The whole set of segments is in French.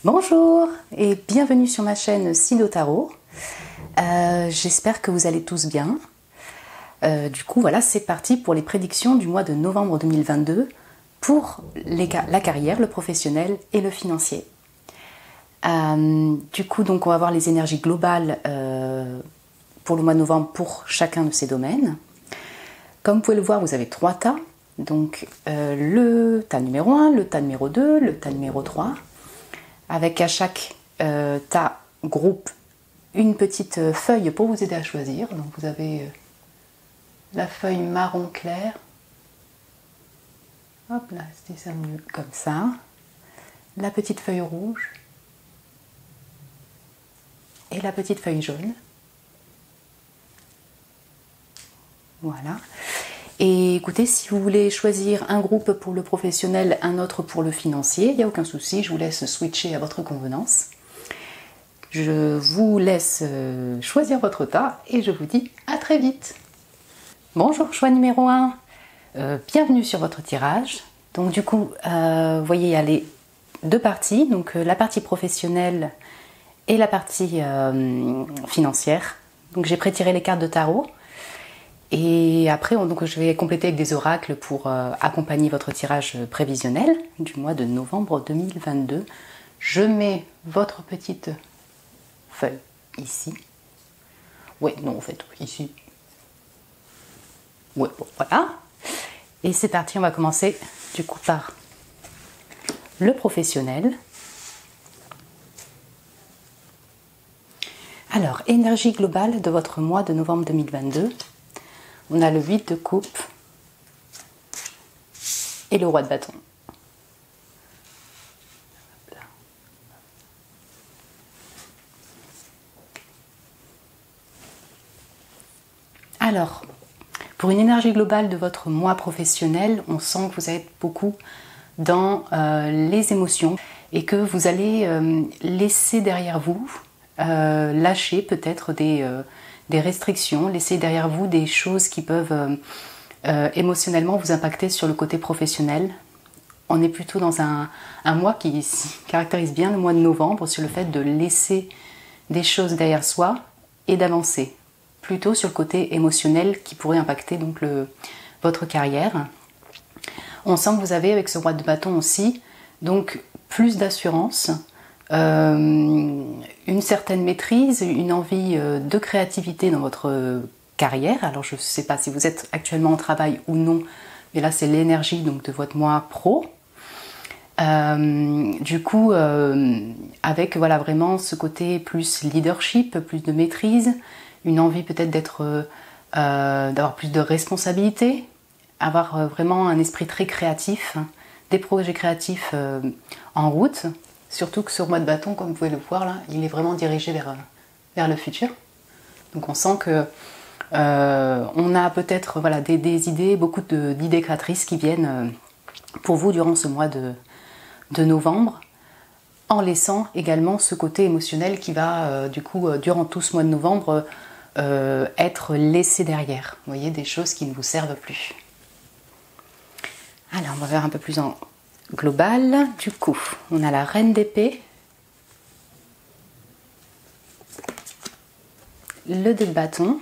Bonjour et bienvenue sur ma chaîne Sido Tarot. J'espère que vous allez tous bien. Du coup, voilà, c'est parti pour les prédictions du mois de novembre 2022 pour la carrière, le professionnel et le financier. Du coup, donc, on va voir les énergies globales pour le mois de novembre pour chacun de ces domaines. Comme vous pouvez le voir, vous avez 3 tas. Donc, le tas numéro 1, le tas numéro 2, le tas numéro 3. Avec à chaque tas groupe une petite feuille pour vous aider à choisir. Donc vous avez la feuille marron clair. Hop là, c'était ça mieux comme ça. La petite feuille rouge. Et la petite feuille jaune. Voilà. Et écoutez, si vous voulez choisir un groupe pour le professionnel, un autre pour le financier, il n'y a aucun souci, je vous laisse switcher à votre convenance. Je vous laisse choisir votre tas et je vous dis à très vite. Bonjour, choix numéro 1. Bienvenue sur votre tirage. Donc du coup, vous voyez, il y a les 2 parties, donc la partie professionnelle et la partie financière. Donc j'ai pré-tiré les cartes de tarot. Et après, donc, je vais compléter avec des oracles pour accompagner votre tirage prévisionnel du mois de novembre 2022. Je mets votre petite feuille ici. Ouais, non, en fait, ici. Ouais, bon, voilà. Et c'est parti, on va commencer du coup par le professionnel. Alors, énergie globale de votre mois de novembre 2022. On a le 8 de coupe et le roi de bâton. Alors, pour une énergie globale de votre mois professionnel, on sent que vous êtes beaucoup dans les émotions et que vous allez laisser derrière vous, lâcher peut-être des restrictions, laisser derrière vous des choses qui peuvent émotionnellement vous impacter sur le côté professionnel. On est plutôt dans un mois qui caractérise bien le mois de novembre sur le fait de laisser des choses derrière soi et d'avancer. Plutôt sur le côté émotionnel qui pourrait impacter donc votre carrière. On sent que vous avez avec ce roi de bâton aussi donc plus d'assurance, une certaine maîtrise, une envie de créativité dans votre carrière. Alors je ne sais pas si vous êtes actuellement en travail ou non, mais là c'est l'énergie donc de votre mois pro. Du coup, avec voilà vraiment ce côté plus leadership, plus de maîtrise, une envie peut-être d'avoir plus de responsabilité, avoir vraiment un esprit très créatif, des projets créatifs en route. Surtout que ce mois de bâton, comme vous pouvez le voir là, il est vraiment dirigé vers le futur. Donc on sent que on a peut-être voilà, des idées, beaucoup d'idées créatrices qui viennent pour vous durant ce mois de novembre, en laissant également ce côté émotionnel qui va du coup durant tout ce mois de novembre être laissé derrière. Vous voyez, des choses qui ne vous servent plus. Alors on va voir un peu plus en global. Du coup, on a la reine d'épée, le 2 de bâton,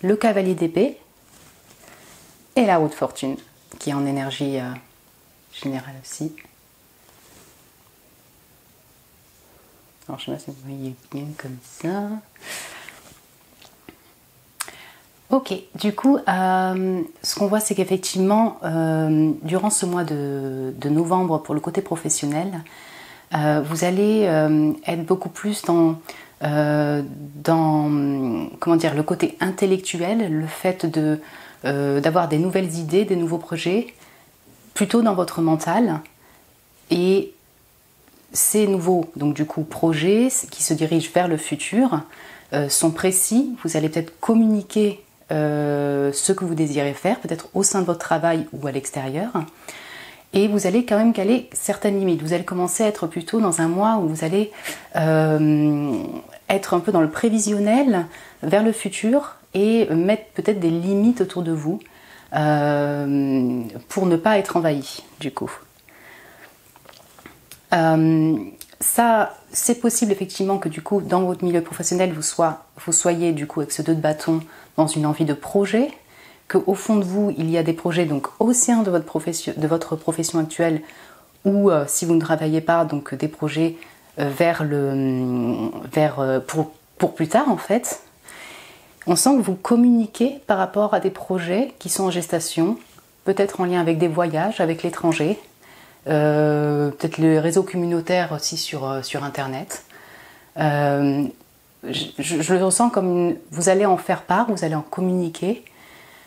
le cavalier d'épée et la roue de fortune qui est en énergie générale aussi. Alors je ne sais pas si vous voyez bien comme ça. Ok, du coup, ce qu'on voit, c'est qu'effectivement, durant ce mois de novembre, pour le côté professionnel, vous allez être beaucoup plus dans comment dire, le côté intellectuel, le fait d'avoir des nouvelles idées, des nouveaux projets, plutôt dans votre mental. Et ces nouveaux, donc du coup, projets qui se dirigent vers le futur sont précis. Vous allez peut-être communiquer ce que vous désirez faire, peut-être au sein de votre travail ou à l'extérieur. Et vous allez quand même caler certaines limites. Vous allez commencer à être plutôt dans un mois où vous allez être un peu dans le prévisionnel vers le futur et mettre peut-être des limites autour de vous pour ne pas être envahi du coup. Ça, c'est possible effectivement que du coup, dans votre milieu professionnel, vous soyez du coup avec ce 2 de bâton dans une envie de projet, qu'au fond de vous, il y a des projets donc au sein de votre profession actuelle, ou si vous ne travaillez pas, donc des projets pour plus tard en fait. On sent que vous communiquez par rapport à des projets qui sont en gestation, peut-être en lien avec des voyages, avec l'étranger, peut-être le réseau communautaire aussi sur Internet. Je le ressens comme vous allez en faire part, vous allez en communiquer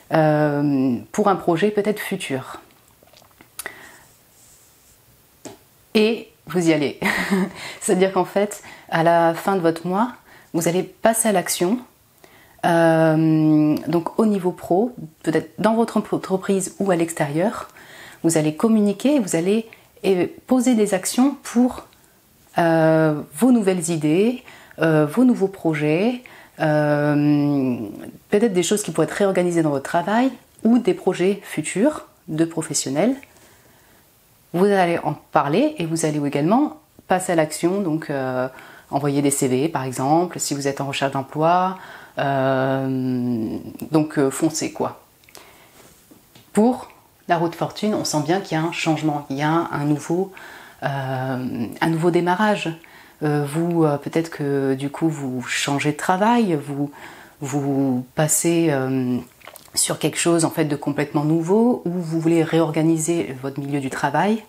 pour un projet peut-être futur. Et vous y allez. C'est-à-dire qu'en fait, à la fin de votre mois, vous allez passer à l'action. Donc au niveau pro, peut-être dans votre entreprise ou à l'extérieur, vous allez communiquer, vous allez poser des actions pour vos nouvelles idées, vos nouveaux projets, peut-être des choses qui pourraient être réorganisées dans votre travail ou des projets futurs de professionnels. Vous allez en parler et vous allez également passer à l'action, donc envoyer des CV par exemple, si vous êtes en recherche d'emploi, donc foncez quoi. Pour la roue de fortune, on sent bien qu'il y a un changement, il y a un nouveau démarrage. Peut-être que du coup vous changez de travail, vous passez sur quelque chose en fait de complètement nouveau, ou vous voulez réorganiser votre milieu du travail.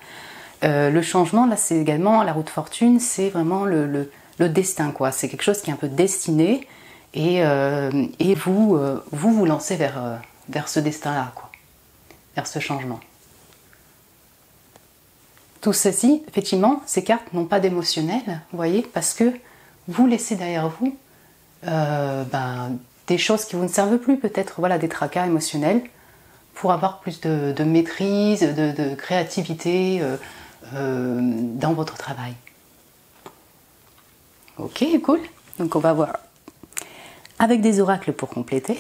Le changement, là, c'est également la roue de fortune, c'est vraiment le destin, quoi. C'est quelque chose qui est un peu destiné, et vous lancez vers ce destin-là, quoi, vers ce changement. Tout ceci, effectivement, ces cartes n'ont pas d'émotionnel, vous voyez, parce que vous laissez derrière vous des choses qui vous ne servent plus, peut-être voilà, des tracas émotionnels, pour avoir plus de maîtrise, de créativité dans votre travail. Ok, cool. Donc on va voir avec des oracles pour compléter.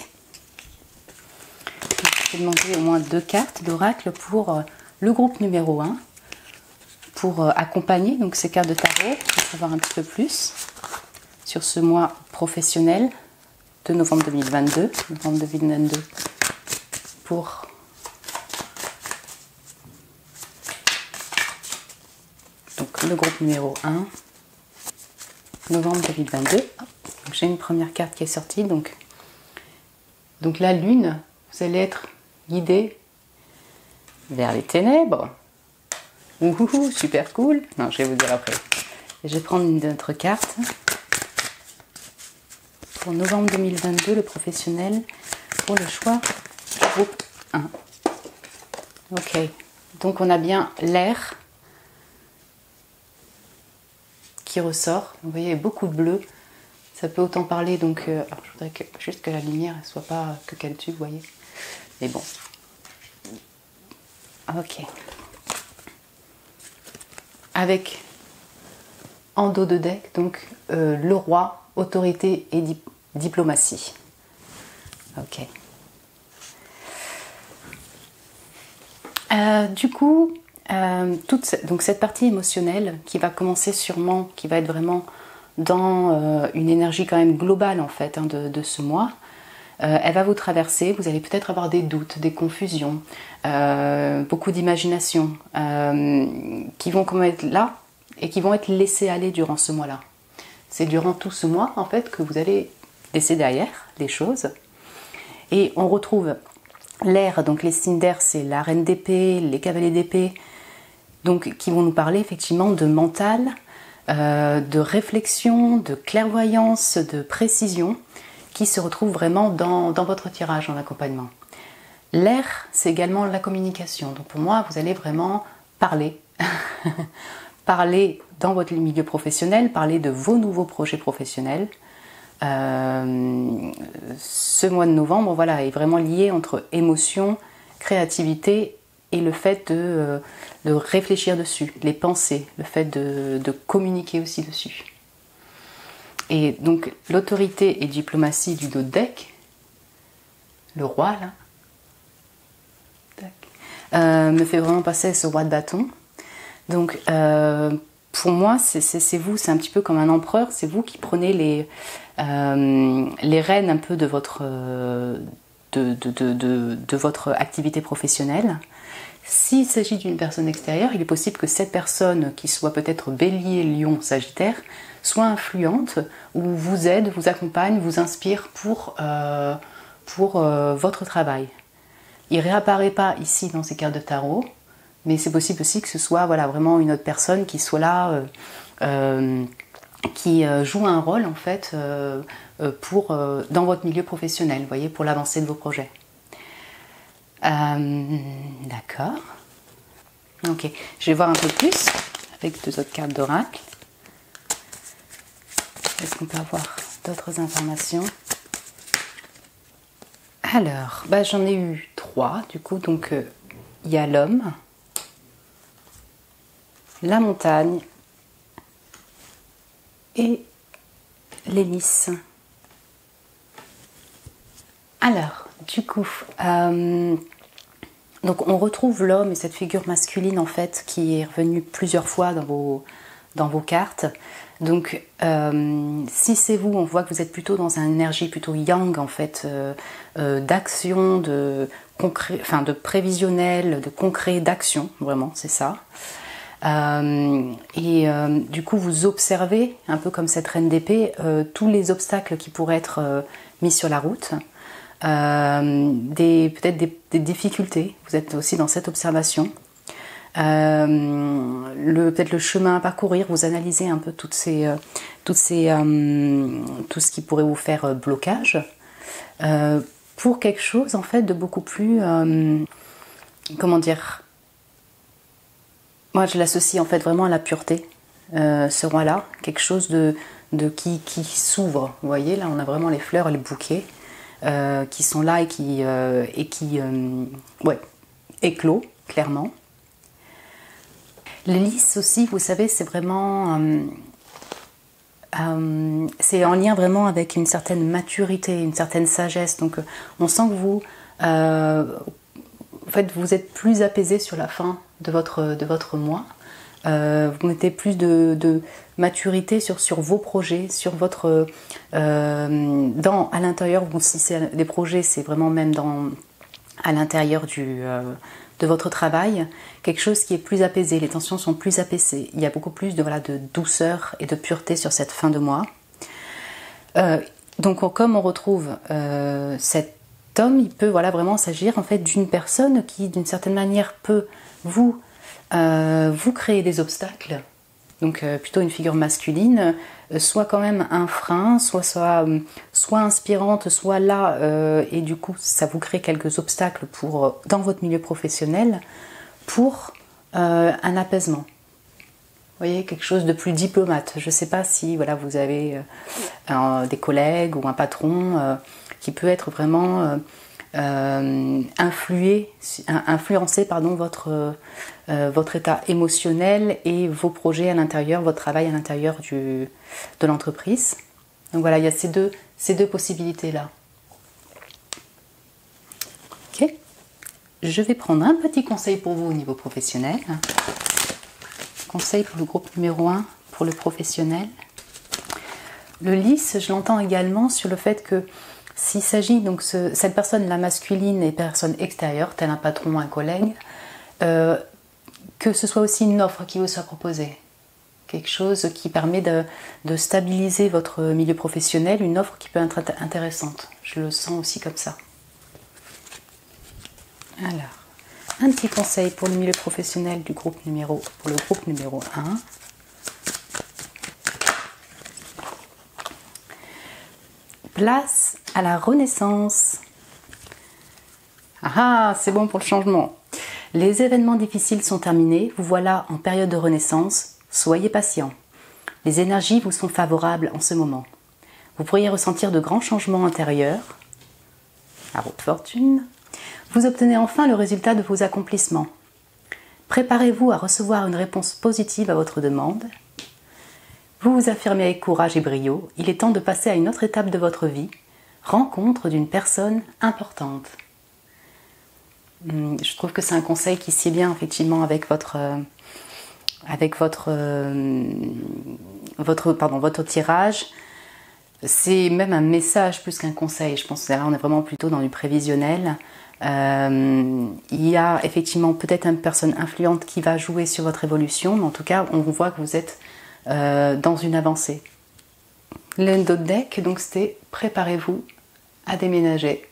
Je vais demander au moins 2 cartes d'oracle pour le groupe numéro 1, pour accompagner donc ces cartes de tarot, pour savoir un petit peu plus sur ce mois professionnel de novembre 2022, pour donc le groupe numéro 1, novembre 2022. J'ai une première carte qui est sortie, donc la lune, vous allez être guidé vers les ténèbres. Ouhou, super cool. Non, je vais vous dire après. Et je vais prendre une autre carte. Pour novembre 2022, le professionnel, pour le choix du groupe 1. Ok, donc on a bien l'air qui ressort. Vous voyez, beaucoup de bleu. Ça peut autant parler, donc alors je voudrais juste que la lumière ne soit pas que qu'elle tue, vous voyez. Mais bon. Ok. Avec en dos de deck, donc le roi, autorité et diplomatie. Ok. Du coup, donc cette partie émotionnelle qui va commencer sûrement, qui va être vraiment dans une énergie quand même globale en fait de ce mois, elle va vous traverser. Vous allez peut-être avoir des doutes, des confusions, beaucoup d'imagination qui vont comme être là et qui vont être laissées aller durant ce mois-là. C'est durant tout ce mois en fait que vous allez laisser derrière les choses. Et on retrouve l'air, donc les signes d'air, c'est la reine d'épée, les cavaliers d'épée, donc qui vont nous parler effectivement de mental, de réflexion, de clairvoyance, de précision, qui se retrouvent vraiment dans votre tirage en accompagnement. L'air, c'est également la communication. Donc pour moi, vous allez vraiment parler. Parler dans votre milieu professionnel, parler de vos nouveaux projets professionnels. Ce mois de novembre, voilà, est vraiment lié entre émotion, créativité et le fait de réfléchir dessus, les pensées, le fait de communiquer aussi dessus. Et donc l'autorité et diplomatie du dos de deck, le roi là, me fait vraiment passer ce roi de bâton. Donc pour moi, c'est vous, c'est un petit peu comme un empereur, c'est vous qui prenez les rênes un peu de votre activité professionnelle. S'il s'agit d'une personne extérieure, il est possible que cette personne, qui soit peut-être Bélier, Lion, Sagittaire, soit influente ou vous aide, vous accompagne, vous inspire pour votre travail. Il ne réapparaît pas ici dans ces cartes de tarot, mais c'est possible aussi que ce soit voilà, vraiment une autre personne qui soit là, qui joue un rôle en fait dans votre milieu professionnel, vous voyez, pour l'avancée de vos projets. D'accord. Ok, je vais voir un peu plus avec 2 autres cartes d'oracle. Est-ce qu'on peut avoir d'autres informations? Alors, j'en ai eu 3 du coup, donc il y a l'homme, la montagne et l'hélice. Alors, du coup, donc on retrouve l'homme et cette figure masculine en fait qui est revenue plusieurs fois dans vos cartes. Donc si c'est vous, on voit que vous êtes plutôt dans une énergie plutôt yang en fait, d'action, de prévisionnel, de concret, d'action, vraiment, c'est ça. Du coup vous observez, un peu comme cette reine d'épée, tous les obstacles qui pourraient être mis sur la route. Peut-être des difficultés, vous êtes aussi dans cette observation. Peut-être le chemin à parcourir, vous analysez un peu tout ce qui pourrait vous faire blocage, pour quelque chose en fait de beaucoup plus, comment dire, moi je l'associe en fait vraiment à la pureté, ce roi-là, quelque chose qui s'ouvre, vous voyez, là on a vraiment les fleurs et les bouquets qui sont là et qui éclos, clairement. L'hélice aussi, vous savez, c'est vraiment... c'est en lien vraiment avec une certaine maturité, une certaine sagesse. Donc on sent que vous... en fait, vous êtes plus apaisé sur la fin de votre mois. Vous mettez plus de maturité sur vos projets, sur votre... à l'intérieur, si c'est des projets, c'est vraiment même à l'intérieur de votre travail, quelque chose qui est plus apaisé, les tensions sont plus apaisées, il y a beaucoup plus de douceur et de pureté sur cette fin de mois. Donc comme on retrouve cet homme, il peut vraiment s'agir en fait d'une personne qui d'une certaine manière peut vous créer des obstacles, donc plutôt une figure masculine, soit quand même un frein, soit inspirante, soit là, et du coup ça vous crée quelques obstacles dans votre milieu professionnel pour un apaisement. Vous voyez, quelque chose de plus diplomate. Je ne sais pas si vous avez des collègues ou un patron qui peut être vraiment influencer votre état émotionnel et vos projets à l'intérieur, votre travail à l'intérieur de l'entreprise. Donc voilà, il y a ces deux possibilités-là. Ok. Je vais prendre un petit conseil pour vous au niveau professionnel. Conseil pour le groupe numéro 1, pour le professionnel. Le lys, je l'entends également sur le fait que s'il s'agit, donc cette personne, la masculine et personne extérieure, tel un patron, un collègue, que ce soit aussi une offre qui vous soit proposée. Quelque chose qui permet de stabiliser votre milieu professionnel, une offre qui peut être intéressante. Je le sens aussi comme ça. Alors, un petit conseil pour le milieu professionnel pour le groupe numéro 1. Place à la renaissance. Ah, c'est bon pour le changement. Les événements difficiles sont terminés, vous voilà en période de renaissance. Soyez patient. Les énergies vous sont favorables en ce moment. Vous pourriez ressentir de grands changements intérieurs. À votre fortune. Vous obtenez enfin le résultat de vos accomplissements. Préparez-vous à recevoir une réponse positive à votre demande. Vous vous affirmez avec courage et brio. Il est temps de passer à une autre étape de votre vie. Rencontre d'une personne importante. Je trouve que c'est un conseil qui sied bien effectivement avec votre avec votre tirage. C'est même un message plus qu'un conseil. Je pense que là, on est vraiment plutôt dans du prévisionnel. Il y a effectivement peut-être une personne influente qui va jouer sur votre évolution, mais en tout cas, on voit que vous êtes dans une avancée. L'un d'autres deck, donc c'était préparez-vous à déménager.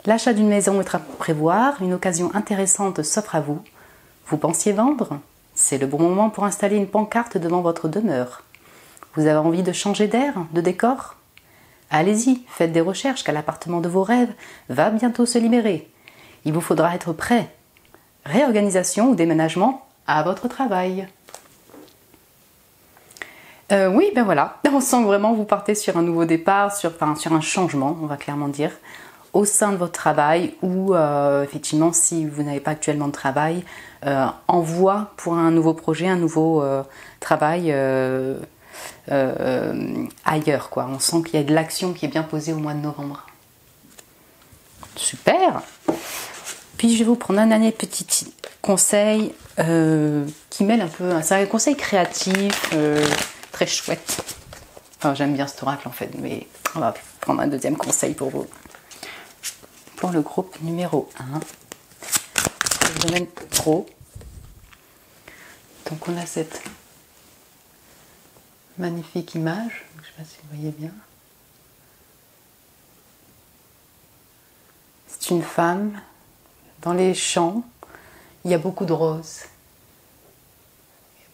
L'achat d'une maison est à prévoir, une occasion intéressante s'offre à vous. Vous pensiez vendre? C'est le bon moment pour installer une pancarte devant votre demeure. Vous avez envie de changer d'air, de décor? Allez-y, faites des recherches car l'appartement de vos rêves va bientôt se libérer. Il vous faudra être prêt. Réorganisation ou déménagement à votre travail. Oui, ben voilà, on sent que vraiment vous partez sur un nouveau départ, sur un changement, on va clairement dire, au sein de votre travail ou effectivement si vous n'avez pas actuellement de travail, en voie pour un nouveau projet, un nouveau travail ailleurs, quoi. On sent qu'il y a de l'action qui est bien posée au mois de novembre. Super. Puis je vais vous prendre un dernier petit conseil qui mêle un peu, c'est un conseil créatif, très chouette. Enfin, j'aime bien cet oracle en fait, mais on va prendre un deuxième conseil pour vous. Pour le groupe numéro 1, le domaine pro. Donc on a cette magnifique image, je ne sais pas si vous voyez bien. C'est une femme dans les champs, il y a beaucoup de roses.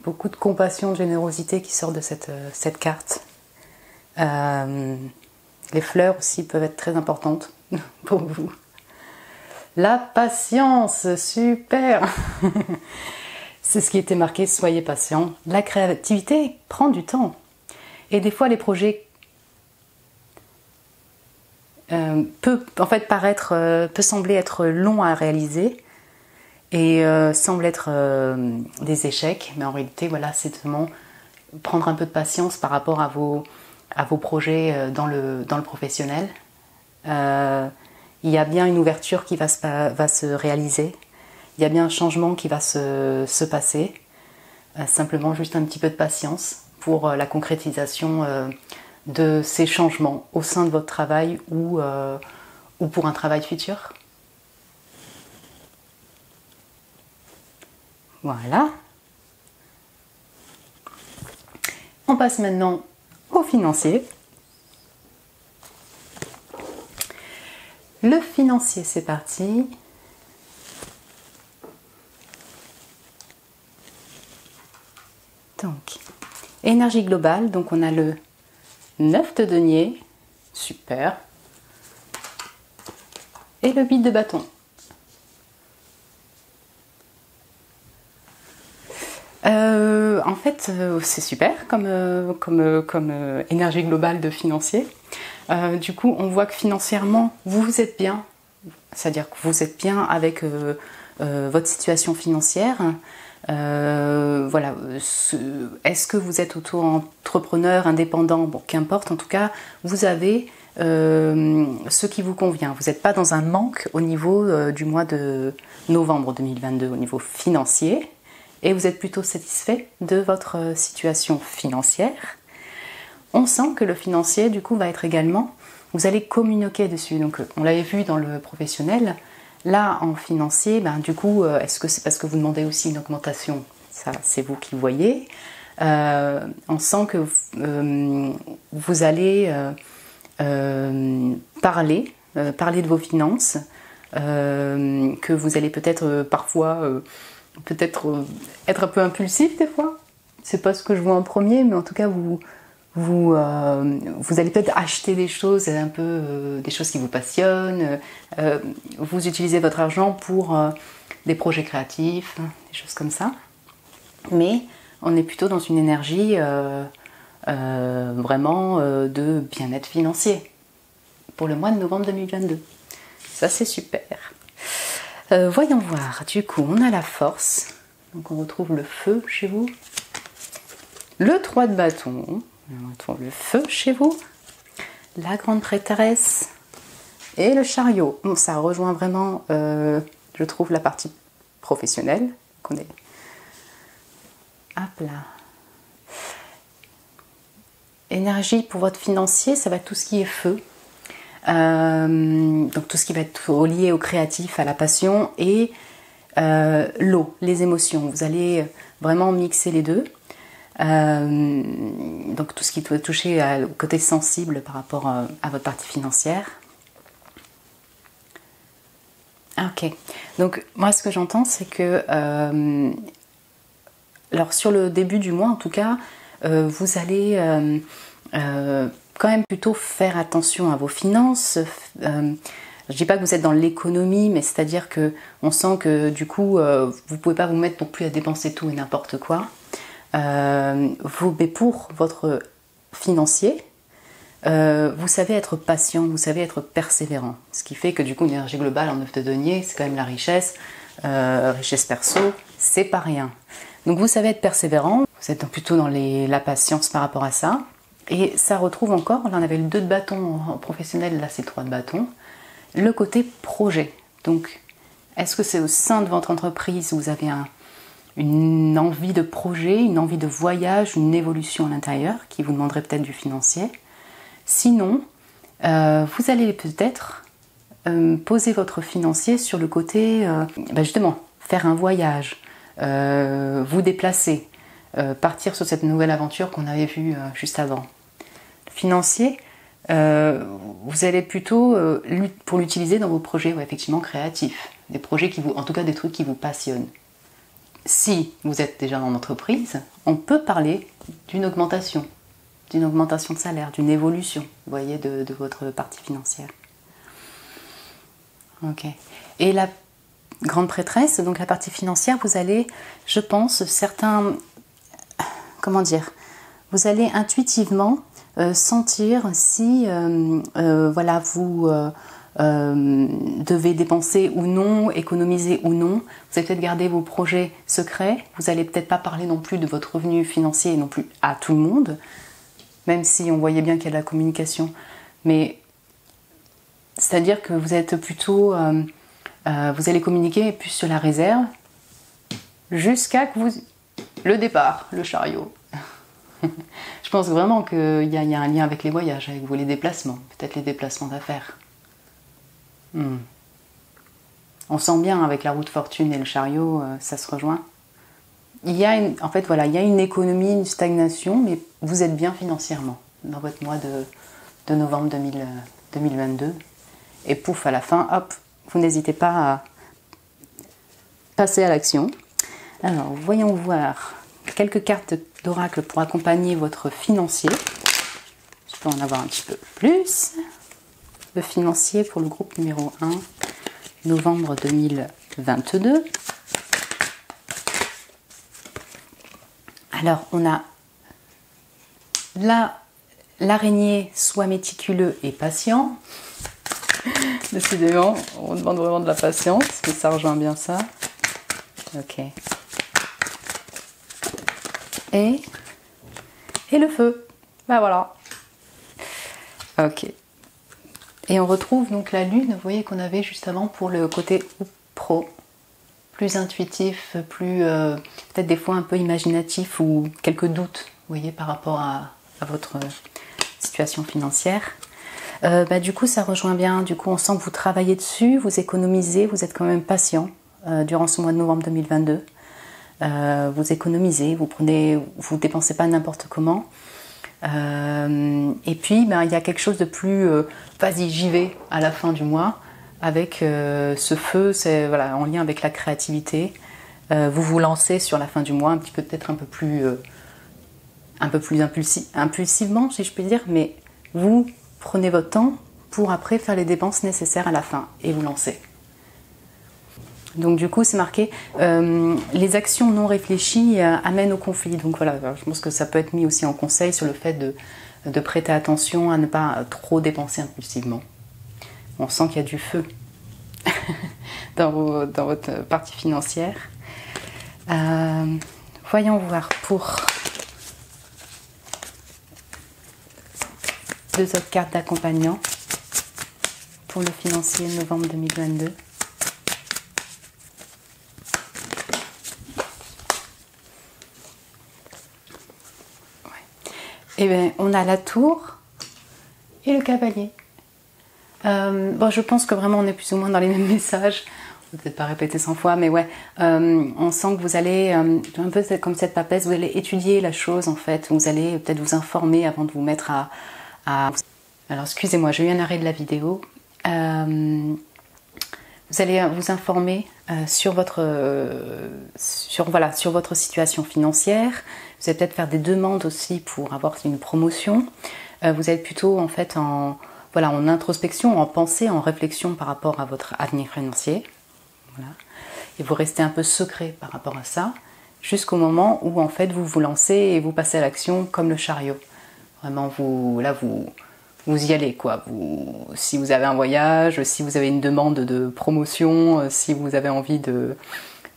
Beaucoup de compassion, de générosité qui sort de cette carte. Les fleurs aussi peuvent être très importantes pour vous. La patience, super. C'est ce qui était marqué, soyez patient. La créativité prend du temps. Et des fois, les projets peut sembler être long à réaliser et semble être des échecs. Mais en réalité, voilà, c'est vraiment prendre un peu de patience par rapport à vos projets dans le professionnel. Il y a bien une ouverture qui va se réaliser. Il y a bien un changement qui va se passer. Simplement juste un petit peu de patience pour la concrétisation de ces changements au sein de votre travail ou pour un travail futur. Voilà. On passe maintenant au financier. Le financier, c'est parti. Donc, énergie globale, donc on a le 9 de denier, super, et le 8 de bâton. En fait, c'est super comme énergie globale de financier. Du coup, on voit que financièrement, vous êtes bien, c'est-à-dire que vous êtes bien avec votre situation financière. Voilà, est-ce que vous êtes auto-entrepreneur, indépendant, bon, qu'importe, en tout cas, vous avez ce qui vous convient. Vous n'êtes pas dans un manque au niveau du mois de novembre 2022, au niveau financier, et vous êtes plutôt satisfait de votre situation financière. On sent que le financier, du coup, va être également, vous allez communiquer dessus. Donc, on l'avait vu dans le professionnel. Là, en financier, ben, du coup, est-ce que c'est parce que vous demandez aussi une augmentation? Ça, c'est vous qui le voyez. On sent que vous allez parler de vos finances, que vous allez peut-être parfois être un peu impulsif des fois. C'est pas ce que je vois en premier, mais en tout cas, vous allez peut-être acheter des choses, des choses qui vous passionnent. Vous utilisez votre argent pour des projets créatifs, des choses comme ça. Mais on est plutôt dans une énergie vraiment de bien-être financier pour le mois de novembre 2022. Ça, c'est super. Voyons voir. Du coup, on a la force. Donc, on retrouve le feu chez vous. Le 3 de bâton. On retrouve le feu chez vous, la grande prêtresse et le chariot. Bon, ça rejoint vraiment, je trouve, la partie professionnelle, qu'on est. Hop là. Énergie pour votre financier, ça va être tout ce qui est feu. Donc tout ce qui va être relié au créatif, à la passion et l'eau, les émotions. Vous allez vraiment mixer les deux. Donc tout ce qui doit toucher au côté sensible par rapport à votre partie financière. Ok, donc moi ce que j'entends c'est que alors sur le début du mois en tout cas, vous allez quand même plutôt faire attention à vos finances. Je dis pas que vous êtes dans l'économie, mais c'est-à-dire que on sent que du coup vous pouvez pas vous mettre non plus à dépenser tout et n'importe quoi. Mais pour votre financier, vous savez être patient, vous savez être persévérant. Ce qui fait que du coup, une énergie globale en 9 de denier, c'est quand même la richesse. Richesse perso, c'est pas rien. Donc vous savez être persévérant, vous êtes plutôt dans la patience par rapport à ça. Et ça retrouve encore, là on avait le 2 de bâton en professionnel, là c'est le 3 de bâton, le côté projet. Donc, est-ce que c'est au sein de votre entreprise où vous avez une envie de projet, une envie de voyage, une évolution à l'intérieur qui vous demanderait peut-être du financier? Sinon, vous allez peut-être poser votre financier sur le côté, justement, faire un voyage, vous déplacer, partir sur cette nouvelle aventure qu'on avait vue juste avant. Le financier, vous allez plutôt pour l'utiliser dans vos projets effectivement créatifs, des projets qui vous, en tout cas des trucs qui vous passionnent. Si vous êtes déjà en entreprise, on peut parler d'une augmentation de salaire, d'une évolution, vous voyez, de votre partie financière. Ok. Et la grande prêtresse, donc la partie financière, vous allez, je pense, vous allez intuitivement sentir si, voilà, vous devez dépenser ou non, économiser ou non. Vous allez peut-être garder vos projets secrets. Vous n'allez peut-être pas parler non plus de votre revenu financier non plus à tout le monde, même si on voyait bien qu'il y a de la communication. Mais c'est-à-dire que vous êtes plutôt, vous allez communiquer plus sur la réserve jusqu'à que le départ, le chariot. Je pense vraiment qu'il y a un lien avec les voyages, avec vous, les déplacements, peut-être les déplacements d'affaires. On sent bien avec la roue de fortune et le chariot, ça se rejoint. Il y a une économie, une stagnation, mais vous êtes bien financièrement dans votre mois de novembre 2022. Et pouf, à la fin, hop, vous n'hésitez pas à passer à l'action. Alors, voyons voir quelques cartes d'oracle pour accompagner votre financier. Je peux en avoir un petit peu plus. Le financier pour le groupe numéro 1, novembre 2022. Alors, on a l'araignée, soit méticuleux et patient. Décidément, on demande vraiment de la patience, mais ça rejoint bien ça. Ok. Et le feu. Ben voilà. Ok. Et on retrouve donc la lune, vous voyez, qu'on avait juste avant pour le côté pro. Plus intuitif, plus peut-être des fois un peu imaginatif ou quelques doutes, vous voyez, par rapport à votre situation financière. Du coup, ça rejoint bien. Du coup, on sent que vous travaillez dessus, vous économisez, vous êtes quand même patient durant ce mois de novembre 2022. Vous économisez, vous dépensez pas n'importe comment. Et puis, il y a quelque chose de plus vas-y, j'y vais à la fin du mois avec ce feu, c'est voilà, en lien avec la créativité. Vous vous lancez sur la fin du mois, peut-être un peu plus impulsivement, si je peux dire, mais vous prenez votre temps pour après faire les dépenses nécessaires à la fin et vous lancer. Donc du coup, c'est marqué les actions non réfléchies amènent au conflit. Donc voilà, je pense que ça peut être mis aussi en conseil sur le fait de prêter attention à ne pas trop dépenser impulsivement. On sent qu'il y a du feu dans votre partie financière. Voyons voir pour 2 autres cartes d'accompagnant pour le financier novembre 2022. Eh bien, on a la tour et le cavalier. Bon, je pense que vraiment on est plus ou moins dans les mêmes messages. Peut-être pas répéter 100 fois, mais ouais, on sent que vous allez, un peu comme cette papesse, vous allez étudier la chose en fait. Vous allez peut-être vous informer avant de vous mettre à... Alors excusez-moi, j'ai eu un arrêt de la vidéo. Vous allez vous informer sur votre situation financière. Vous allez peut-être faire des demandes aussi pour avoir une promotion. Vous êtes plutôt en fait en introspection, en pensée, en réflexion par rapport à votre avenir financier. Voilà. Et vous restez un peu secret par rapport à ça, jusqu'au moment où en fait vous vous lancez et vous passez à l'action comme le chariot. Vraiment, vous y allez quoi. Si vous avez un voyage, si vous avez une demande de promotion, si vous avez envie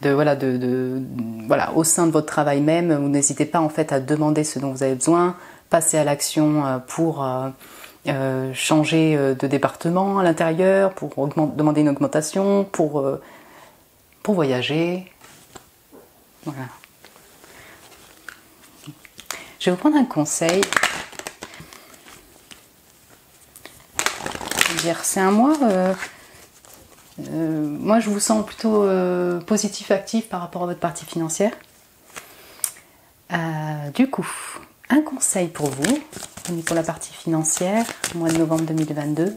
au sein de votre travail même, vous n'hésitez pas en fait à demander ce dont vous avez besoin, passer à l'action pour changer de département à l'intérieur, pour demander une augmentation, pour voyager. Voilà. Je vais vous prendre un conseil. C'est un mois, moi je vous sens plutôt positif, actif par rapport à votre partie financière. Du coup, un conseil pour vous, pour la partie financière, mois de novembre 2022.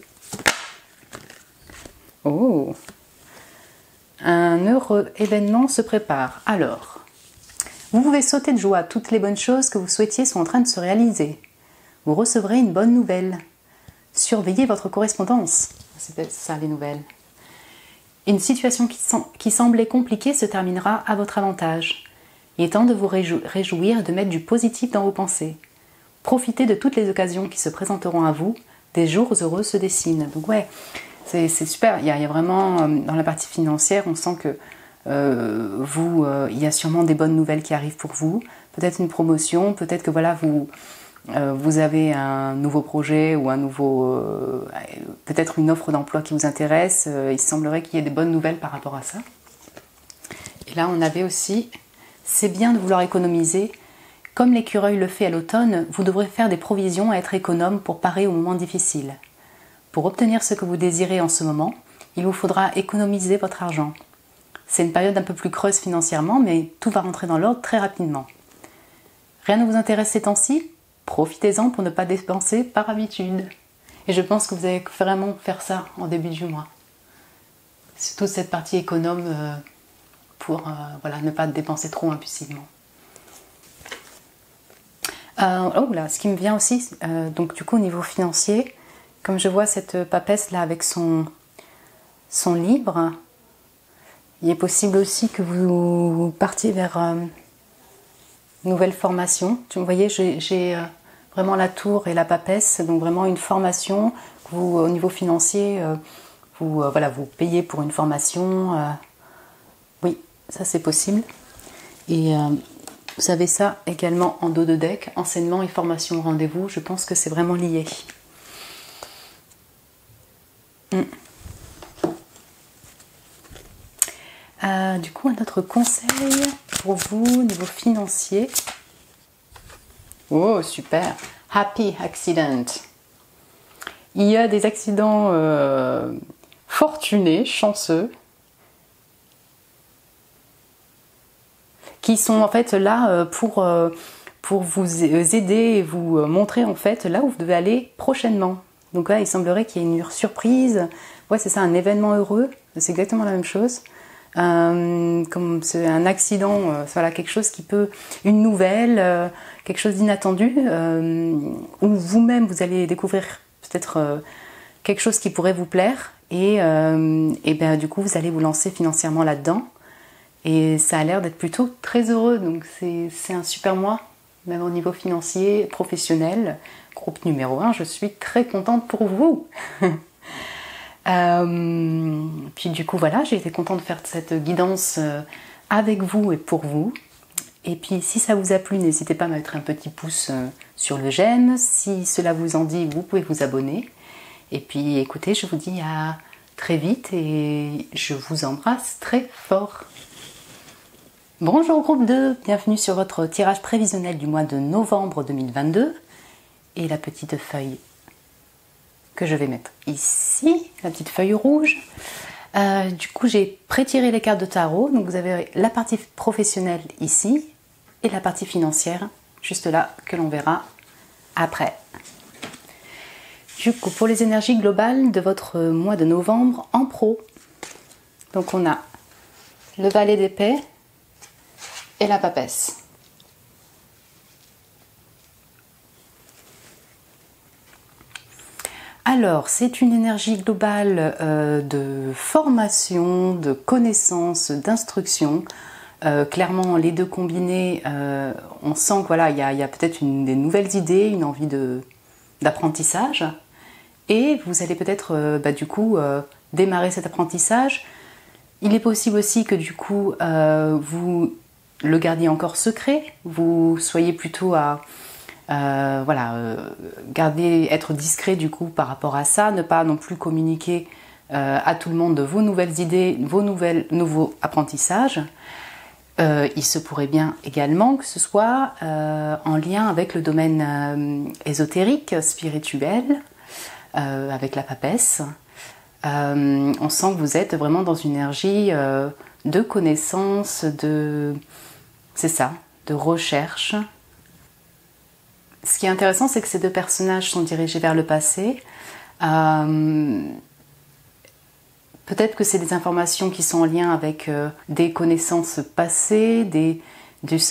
Oh, un heureux événement se prépare. Alors, vous pouvez sauter de joie, toutes les bonnes choses que vous souhaitiez sont en train de se réaliser. Vous recevrez une bonne nouvelle. Surveillez votre correspondance. C'est ça les nouvelles. Une situation qui semblait compliquée se terminera à votre avantage. Il est temps de vous réjouir et de mettre du positif dans vos pensées. Profitez de toutes les occasions qui se présenteront à vous. Des jours heureux se dessinent. Donc ouais, c'est super. Il y a vraiment, dans la partie financière, on sent que il y a sûrement des bonnes nouvelles qui arrivent pour vous. Peut-être une promotion, peut-être que voilà, vous avez un nouveau projet ou peut-être une offre d'emploi qui vous intéresse. Il semblerait qu'il y ait des bonnes nouvelles par rapport à ça. Et là, on avait aussi, c'est bien de vouloir économiser. Comme l'écureuil le fait à l'automne, vous devrez faire des provisions à être économe pour parer aux moments difficiles. Pour obtenir ce que vous désirez en ce moment, il vous faudra économiser votre argent. C'est une période un peu plus creuse financièrement, mais tout va rentrer dans l'ordre très rapidement. Rien ne vous intéresse ces temps-ci ? Profitez-en pour ne pas dépenser par habitude. Et je pense que vous allez vraiment faire ça en début du mois. Surtout cette partie économe pour ne pas dépenser trop impulsivement. Ce qui me vient aussi, donc du coup au niveau financier, comme je vois cette papesse là avec son livre, il est possible aussi que vous partiez vers nouvelle formation. Vous voyez, j'ai vraiment la tour et la papesse, donc vraiment une formation que vous, au niveau financier, vous payez pour une formation. Oui, ça c'est possible. Et vous avez ça également en dos de deck, enseignement et formation au rendez-vous. Je pense que c'est vraiment lié. Du coup, un autre conseil pour vous au niveau financier. Oh, super! Happy accident. Il y a des accidents fortunés, chanceux, qui sont en fait là pour vous aider et vous montrer en fait là où vous devez aller prochainement. Donc là, il semblerait qu'il y ait une surprise. Ouais, c'est ça, un événement heureux. C'est exactement la même chose. Comme c'est un accident, quelque chose qui peut, une nouvelle, quelque chose d'inattendu, où vous-même vous allez découvrir peut-être quelque chose qui pourrait vous plaire et du coup vous allez vous lancer financièrement là-dedans et ça a l'air d'être plutôt très heureux, donc c'est un super mois, même au niveau financier, professionnel. Groupe numéro 1, je suis très contente pour vous. Puis du coup voilà, j'ai été contente de faire cette guidance avec vous et pour vous. Et puis si ça vous a plu, n'hésitez pas à mettre un petit pouce sur le j'aime. Si cela vous en dit, vous pouvez vous abonner. Et puis écoutez, je vous dis à très vite et je vous embrasse très fort. Bonjour groupe 2, bienvenue sur votre tirage prévisionnel du mois de novembre 2022. et la petite feuille que je vais mettre ici, la petite feuille rouge. Du coup, j'ai pré-tiré les cartes de tarot. Donc, vous avez la partie professionnelle ici et la partie financière juste là que l'on verra après. Du coup, pour les énergies globales de votre mois de novembre en pro, donc on a le valet d'épée et la papesse. Alors, c'est une énergie globale de formation, de connaissance, d'instruction. Clairement, les deux combinés, on sent que voilà, il y a peut-être des nouvelles idées, une envie d'apprentissage. Et vous allez peut-être du coup démarrer cet apprentissage. Il est possible aussi que du coup vous le gardiez encore secret, vous soyez plutôt à garder, être discret du coup par rapport à ça, ne pas non plus communiquer à tout le monde de vos nouvelles idées, vos nouveaux apprentissages. Il se pourrait bien également que ce soit en lien avec le domaine ésotérique, spirituel, avec la papesse. On sent que vous êtes vraiment dans une énergie de connaissance, c'est ça, de recherche. Ce qui est intéressant, c'est que ces deux personnages sont dirigés vers le passé. Peut-être que c'est des informations qui sont en lien avec des connaissances passées,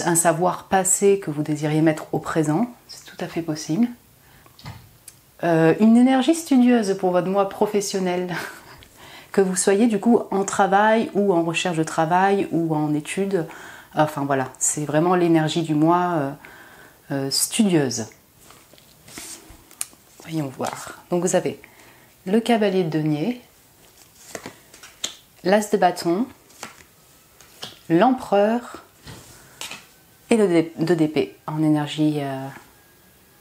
un savoir passé que vous désiriez mettre au présent. C'est tout à fait possible. Une énergie studieuse pour votre mois professionnel. Que vous soyez du coup en travail ou en recherche de travail ou en études. Enfin voilà, c'est vraiment l'énergie du mois studieuse. Voyons voir. Donc vous avez le cavalier de denier, l'as de bâton, l'empereur et le 2 d'épée en énergie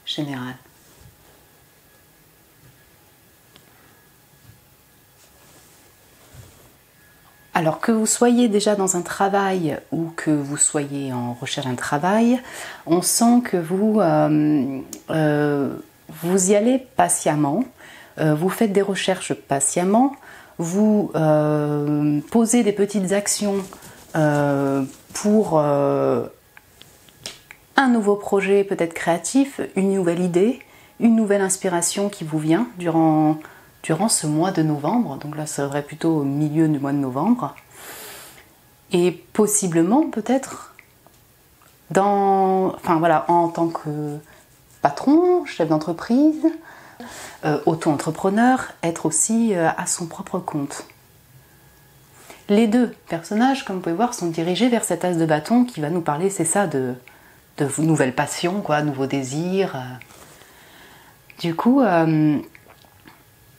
générale. Alors que vous soyez déjà dans un travail ou que vous soyez en recherche d'un travail, on sent que vous y allez patiemment, vous faites des recherches patiemment, vous posez des petites actions pour un nouveau projet peut-être créatif, une nouvelle idée, une nouvelle inspiration qui vous vient durant ce mois de novembre, donc là ça serait plutôt au milieu du mois de novembre, et possiblement peut-être en tant que patron, chef d'entreprise, auto-entrepreneur, être aussi à son propre compte. Les deux personnages, comme vous pouvez voir, sont dirigés vers cet as de bâton qui va nous parler, c'est ça, de nouvelles passions, quoi, nouveaux désirs. Du coup,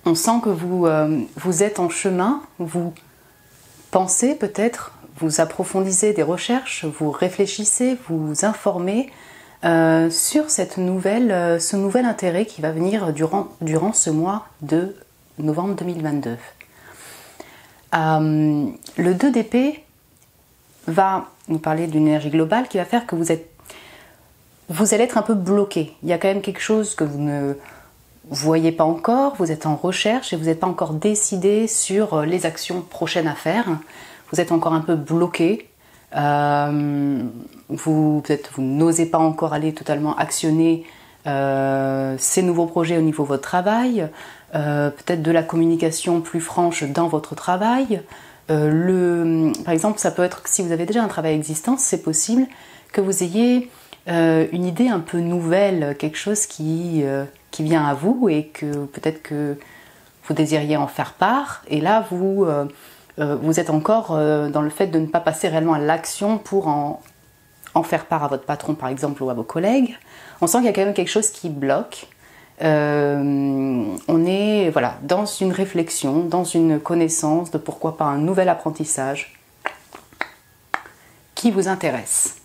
on sent que vous êtes en chemin, vous pensez peut-être, vous approfondissez des recherches, vous réfléchissez, vous informez sur ce nouvel intérêt qui va venir durant ce mois de novembre 2022. Le 2 d'épée va nous parler d'une énergie globale qui va faire que vous allez être un peu bloqué. Il y a quand même quelque chose que vous ne voyez pas encore, vous êtes en recherche et vous n'êtes pas encore décidé sur les actions prochaines à faire. Vous êtes encore un peu bloqué. Peut-être vous n'osez pas encore aller totalement actionner ces nouveaux projets au niveau de votre travail. Peut-être de la communication plus franche dans votre travail. Par exemple, ça peut être que si vous avez déjà un travail existant, c'est possible que vous ayez une idée un peu nouvelle, quelque chose qui vient à vous et que peut-être que vous désiriez en faire part. Et là, vous êtes encore dans le fait de ne pas passer réellement à l'action pour en faire part à votre patron, par exemple, ou à vos collègues. On sent qu'il y a quand même quelque chose qui bloque. On est dans une réflexion, dans une connaissance de pourquoi pas un nouvel apprentissage qui vous intéresse.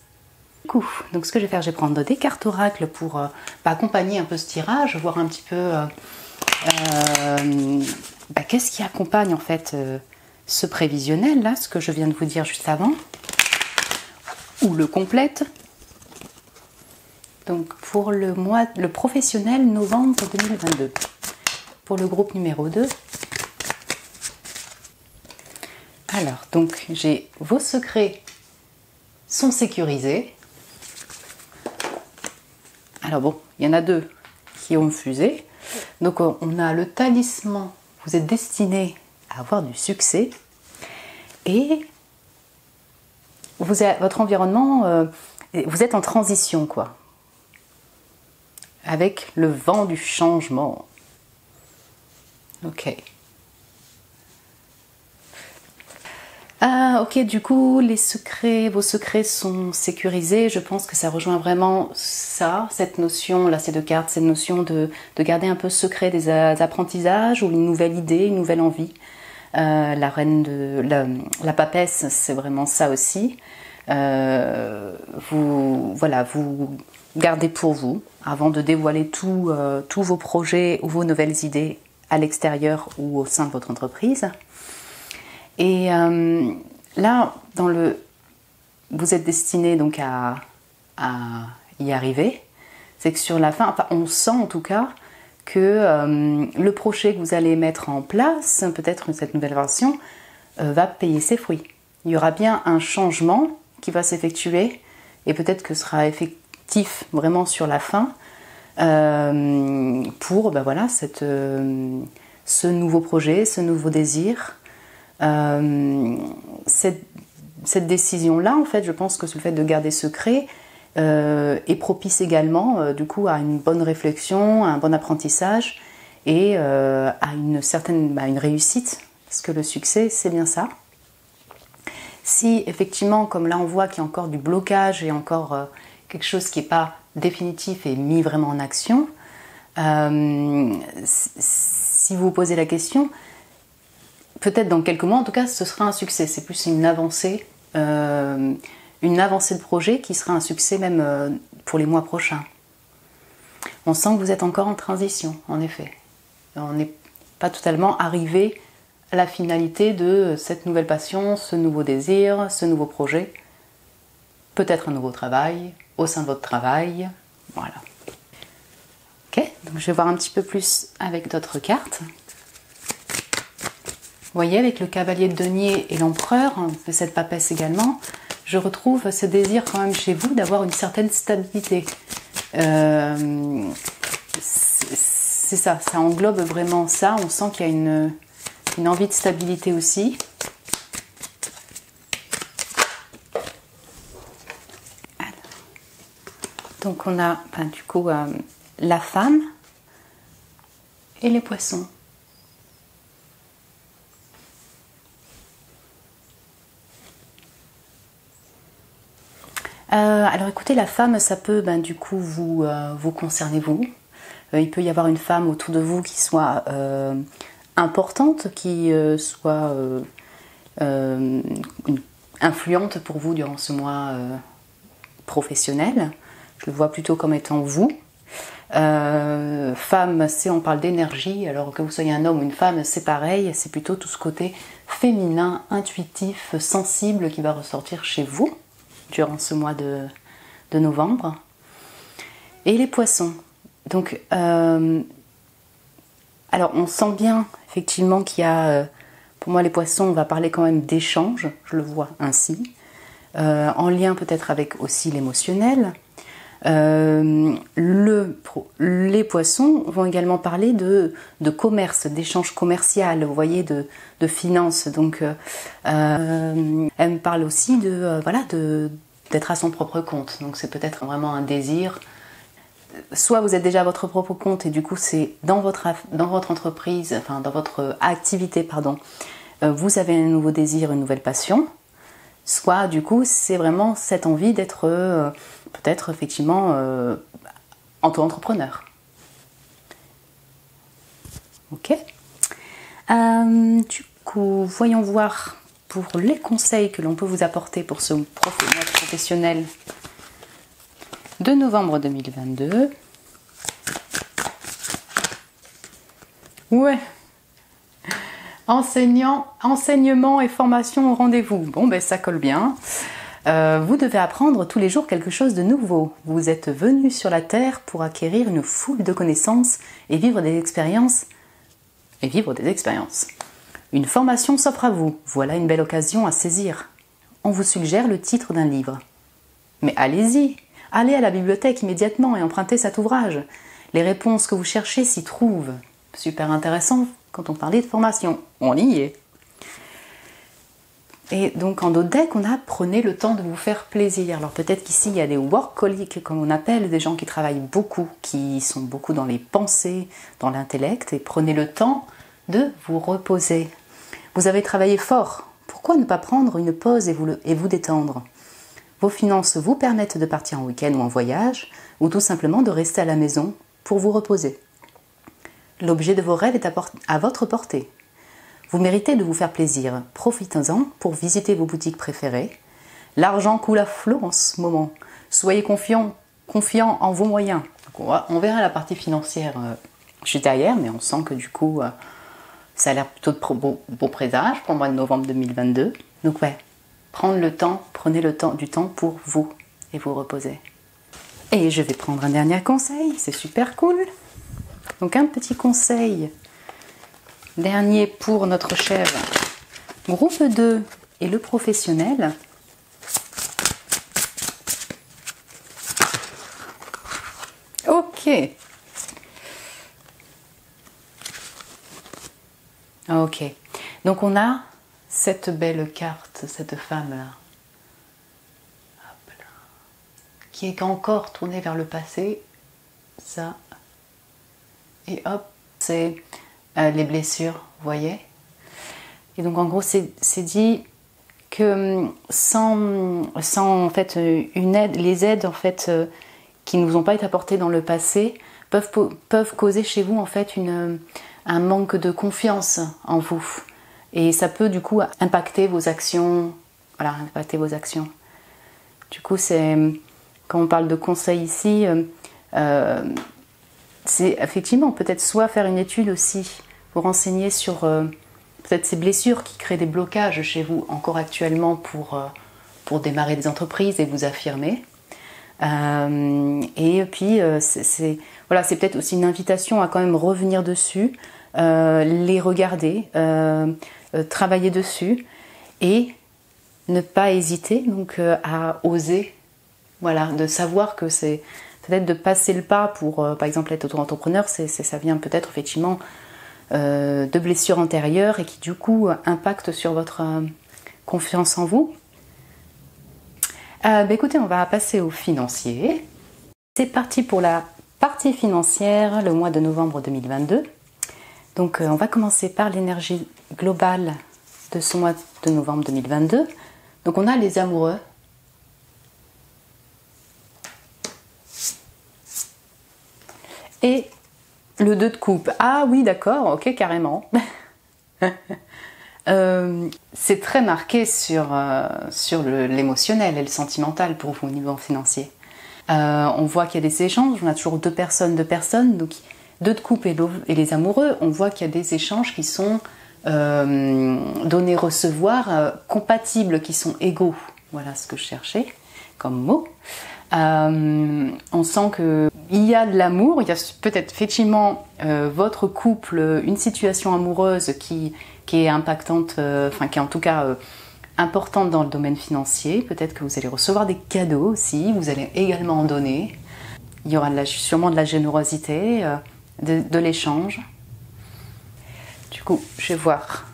Donc ce que je vais faire, je vais prendre des cartes oracles pour accompagner un peu ce tirage, voir un petit peu qu'est-ce qui accompagne en fait ce prévisionnel là, ce que je viens de vous dire juste avant, ou le complète. Donc pour le professionnel novembre 2022. Pour le groupe numéro 2. Alors, donc j'ai vos secrets sont sécurisés. Alors bon, il y en a 2 qui ont fusé. Donc on a le talisman, vous êtes destiné à avoir du succès. Et votre environnement, vous êtes en transition quoi. Avec le vent du changement. Ok. Ok, du coup, vos secrets sont sécurisés. Je pense que ça rejoint vraiment ça, cette notion, là, ces 2 cartes, cette notion de garder un peu secret des apprentissages ou une nouvelle idée, une nouvelle envie. La reine la papesse, c'est vraiment ça aussi. Vous gardez pour vous avant de dévoiler tous vos projets ou vos nouvelles idées à l'extérieur ou au sein de votre entreprise. Et là, vous êtes destiné donc à y arriver. C'est que sur la fin, enfin, on sent en tout cas que le projet que vous allez mettre en place, peut-être cette nouvelle version, va payer ses fruits. Il y aura bien un changement qui va s'effectuer et peut-être que ce sera effectif vraiment sur la fin pour voilà, ce nouveau projet, ce nouveau désir. Cette décision-là, en fait, je pense que le fait de garder secret est propice également, du coup, à une bonne réflexion, à un bon apprentissage et à une réussite, parce que le succès, c'est bien ça. Si effectivement, comme là, on voit qu'il y a encore du blocage et encore quelque chose qui n'est pas définitif et mis vraiment en action, si vous vous posez la question, peut-être dans quelques mois, en tout cas, ce sera un succès. C'est plus une avancée de projet qui sera un succès même pour les mois prochains. On sent que vous êtes encore en transition, en effet. On n'est pas totalement arrivé à la finalité de cette nouvelle passion, ce nouveau désir, ce nouveau projet. Peut-être un nouveau travail, au sein de votre travail. Voilà. Ok, donc je vais voir un petit peu plus avec d'autres cartes. Vous voyez, avec le cavalier de denier et l'empereur, de cette papesse également, je retrouve ce désir quand même chez vous d'avoir une certaine stabilité. C'est ça, ça englobe vraiment ça. On sent qu'il y a une envie de stabilité aussi. Alors. Donc on a du coup la femme et les poissons. Alors écoutez, la femme, ça peut du coup vous concerner vous. Il peut y avoir une femme autour de vous qui soit importante, qui soit influente pour vous durant ce mois professionnel. Je le vois plutôt comme étant vous. Femme, on parle d'énergie, alors que vous soyez un homme ou une femme, c'est pareil, c'est plutôt tout ce côté féminin, intuitif, sensible qui va ressortir chez vous durant ce mois de novembre. Et les poissons. Donc, alors on sent bien effectivement qu'il y a, pour moi les poissons, on va parler quand même d'échange, je le vois ainsi, en lien peut-être avec aussi l'émotionnel. Les poissons vont également parler de commerce, d'échange commercial, vous voyez, de finances. Donc, elle me parle aussi d'être à son propre compte. Donc, c'est peut-être vraiment un désir. Soit vous êtes déjà à votre propre compte et du coup, c'est dans votre entreprise, enfin dans votre activité, pardon, vous avez un nouveau désir, une nouvelle passion. Soit du coup, c'est vraiment cette envie d'être peut-être effectivement auto-entrepreneur. Ok. Du coup, voyons voir pour les conseils que l'on peut vous apporter pour ce mois professionnel de novembre 2022. Ouais. Enseignement et formation au rendez-vous. Bon, ben ça colle bien. Vous devez apprendre tous les jours quelque chose de nouveau. Vous êtes venu sur la Terre pour acquérir une foule de connaissances et vivre des expériences. Une formation s'offre à vous. Voilà une belle occasion à saisir. On vous suggère le titre d'un livre. Mais allez-y, allez à la bibliothèque immédiatement et empruntez cet ouvrage. Les réponses que vous cherchez s'y trouvent. Super intéressant quand on parlait de formation. On y est. Et donc en d'autres decks, on a prenez le temps de vous faire plaisir. Alors peut-être qu'ici il y a des workaholics comme on appelle, des gens qui travaillent beaucoup, qui sont beaucoup dans les pensées, dans l'intellect, et prenez le temps de vous reposer. Vous avez travaillé fort, pourquoi ne pas prendre une pause et vous détendre? Vos finances vous permettent de partir en week-end ou en voyage, ou tout simplement de rester à la maison pour vous reposer. L'objet de vos rêves est à votre portée. Vous méritez de vous faire plaisir. Profitez-en pour visiter vos boutiques préférées. L'argent coule à flot en ce moment. Soyez confiants en vos moyens. Donc on verra la partie financière juste derrière, mais on sent que du coup, ça a l'air plutôt de beau présage pour le mois de novembre 2022. Donc ouais, prenez du temps pour vous et vous reposer. Et je vais prendre un dernier conseil, c'est super cool. Donc un petit conseil dernier pour notre cher groupe 2 et le professionnel. Ok. Ok. Donc on a cette belle carte, cette femme-là, qui est encore tournée vers le passé. Ça. Et hop, c'est les blessures, vous voyez. Et donc en gros, c'est dit que sans en fait les aides en fait qui ne vous ont pas été apportées dans le passé peuvent causer chez vous en fait un manque de confiance en vous. Et ça peut du coup impacter vos actions. Voilà, impacter vos actions. Du coup, quand on parle de conseils ici, c'est effectivement peut-être soit faire une étude aussi, vous renseigner sur peut-être ces blessures qui créent des blocages chez vous encore actuellement pour démarrer des entreprises et vous affirmer. Et puis c'est peut-être aussi une invitation à quand même revenir dessus, les regarder, travailler dessus et ne pas hésiter donc à oser, voilà, de savoir que c'est peut-être de passer le pas pour par exemple être auto-entrepreneur, ça vient peut-être effectivement de blessures antérieures et qui du coup impactent sur votre confiance en vous. Écoutez, on va passer au financier. C'est parti pour la partie financière, le mois de novembre 2022. Donc on va commencer par l'énergie globale de ce mois de novembre 2022. Donc on a les amoureux. Et le 2 de coupe. Ah oui, d'accord, ok, carrément. C'est très marqué sur l'émotionnel et le sentimental pour vous au niveau financier. On voit qu'il y a des échanges, on a toujours deux personnes, donc 2 de coupe et les amoureux, on voit qu'il y a des échanges qui sont donner-recevoir, compatibles, qui sont égaux. Voilà ce que je cherchais comme mot. On sent qu'il y a de l'amour, il y a peut-être effectivement votre couple, une situation amoureuse qui est impactante, qui est en tout cas importante dans le domaine financier. Peut-être que vous allez recevoir des cadeaux aussi, vous allez également en donner. Il y aura sûrement de la générosité, de l'échange. Du coup, je vais voir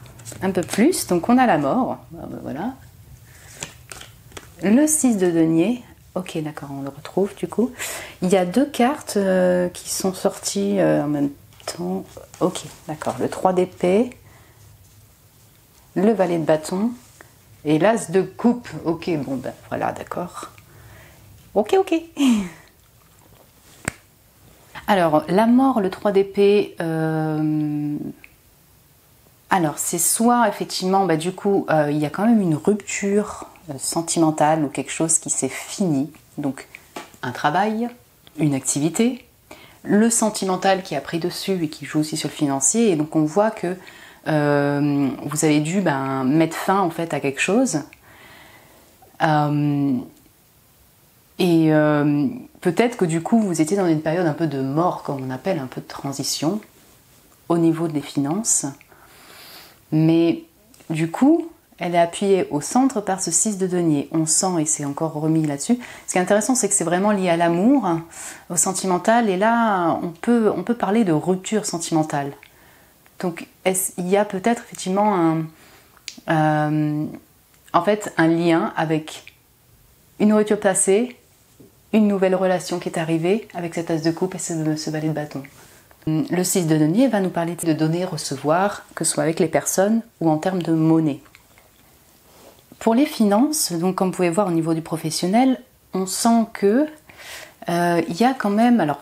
un peu plus. Donc on a la mort, voilà. Le 6 de denier. Ok, d'accord, on le retrouve du coup. Il y a 2 cartes qui sont sorties en même temps. Ok, d'accord. Le 3 d'épée, le valet de bâton et l'as de coupe. Ok, bon ben voilà, d'accord. Ok. Alors, la mort, le 3 d'épée, alors c'est soit effectivement, du coup, il y a quand même une rupture sentimentale ou quelque chose qui s'est fini, donc un travail, une activité, le sentimental qui a pris dessus et qui joue aussi sur le financier, et donc on voit que vous avez dû mettre fin en fait à quelque chose. Peut-être que du coup vous étiez dans une période un peu de mort, comme on appelle, un peu de transition au niveau des finances. Mais du coup, elle est appuyée au centre par ce 6 de denier. On sent, et c'est encore remis là-dessus. Ce qui est intéressant, c'est que c'est vraiment lié à l'amour, au sentimental. Et là, on peut parler de rupture sentimentale. Donc, il y a peut-être effectivement en fait, un lien avec une rupture passée, une nouvelle relation qui est arrivée avec cet as de coupe et ce valet de bâton. Le 6 de denier va nous parler de donner, recevoir, que ce soit avec les personnes ou en termes de monnaie. Pour les finances, donc comme vous pouvez voir au niveau du professionnel, on sent que il y a quand même alors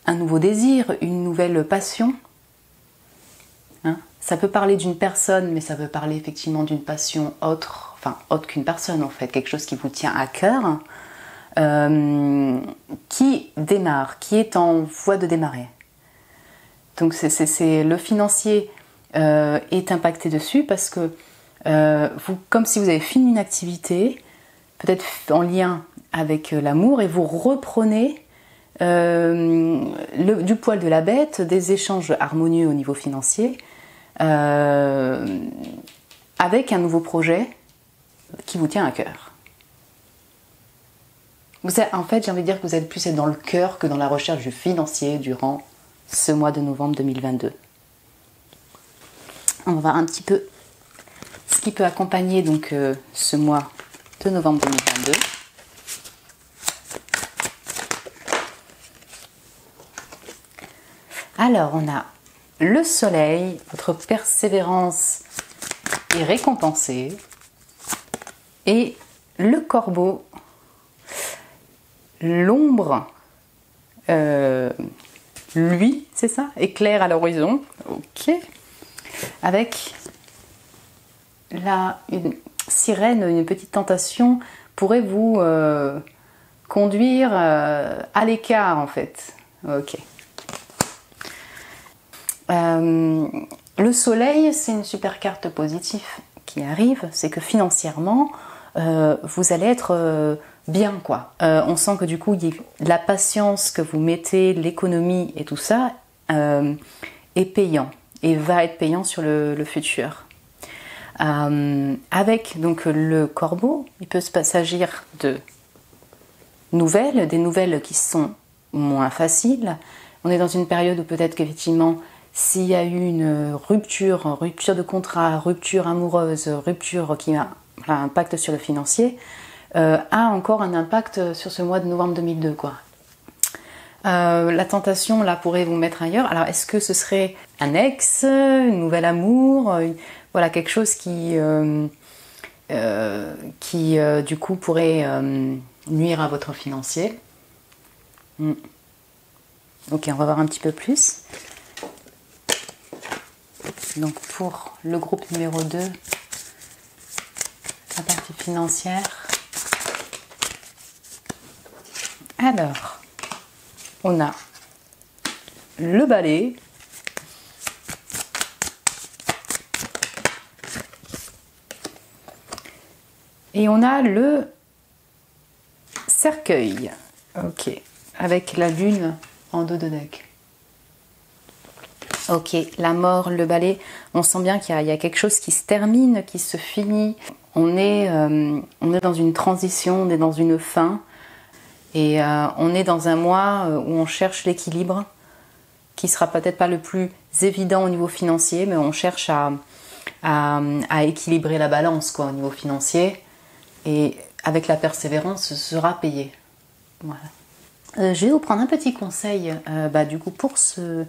un nouveau désir, une nouvelle passion. Hein, ça peut parler d'une personne, mais ça peut parler effectivement d'une passion autre qu'une personne en fait, quelque chose qui vous tient à cœur, qui démarre, qui est en voie de démarrer. Donc le financier est impacté dessus parce que comme si vous avez fini une activité, peut-être en lien avec l'amour, et vous reprenez du poil de la bête, des échanges harmonieux au niveau financier, avec un nouveau projet qui vous tient à cœur. En fait, j'ai envie de dire que vous allez plus être dans le cœur que dans la recherche du financier durant ce mois de novembre 2022. On va voir un petit peu ce qui peut accompagner donc ce mois de novembre 2022. Alors, on a le soleil, votre persévérance est récompensée, et le corbeau, l'ombre, lui, c'est ça, éclaire à l'horizon, ok, avec une sirène, une petite tentation pourrait vous conduire à l'écart en fait, ok. Le soleil, c'est une super carte positive qui arrive, c'est que financièrement, vous allez être bien quoi. On sent que du coup, la patience que vous mettez, l'économie et tout ça est payant et va être payant sur le futur. Avec donc le corbeau, il peut s'agir de nouvelles, des nouvelles qui sont moins faciles. On est dans une période où peut-être qu'effectivement, s'il y a eu une rupture de contrat, rupture amoureuse, rupture qui a un impact sur le financier, a encore un impact sur ce mois de novembre 2002, quoi. La tentation là pourrait vous mettre ailleurs. Alors est-ce que ce serait un ex, un nouvel amour, voilà quelque chose qui du coup pourrait nuire à votre financier. Ok, on va voir un petit peu plus. Donc pour le groupe numéro 2, la partie financière. Alors, on a le balai, et on a le cercueil, ok, avec la lune en dos de deck. Ok, la mort, le balai, on sent bien qu'il y a quelque chose qui se termine, qui se finit. On est dans une transition, on est dans une fin, et on est dans un mois où on cherche l'équilibre, qui sera peut-être pas le plus évident au niveau financier, mais on cherche à équilibrer la balance quoi, au niveau financier, et avec la persévérance, ce sera payé. Voilà. Je vais vous prendre un petit conseil du coup pour ce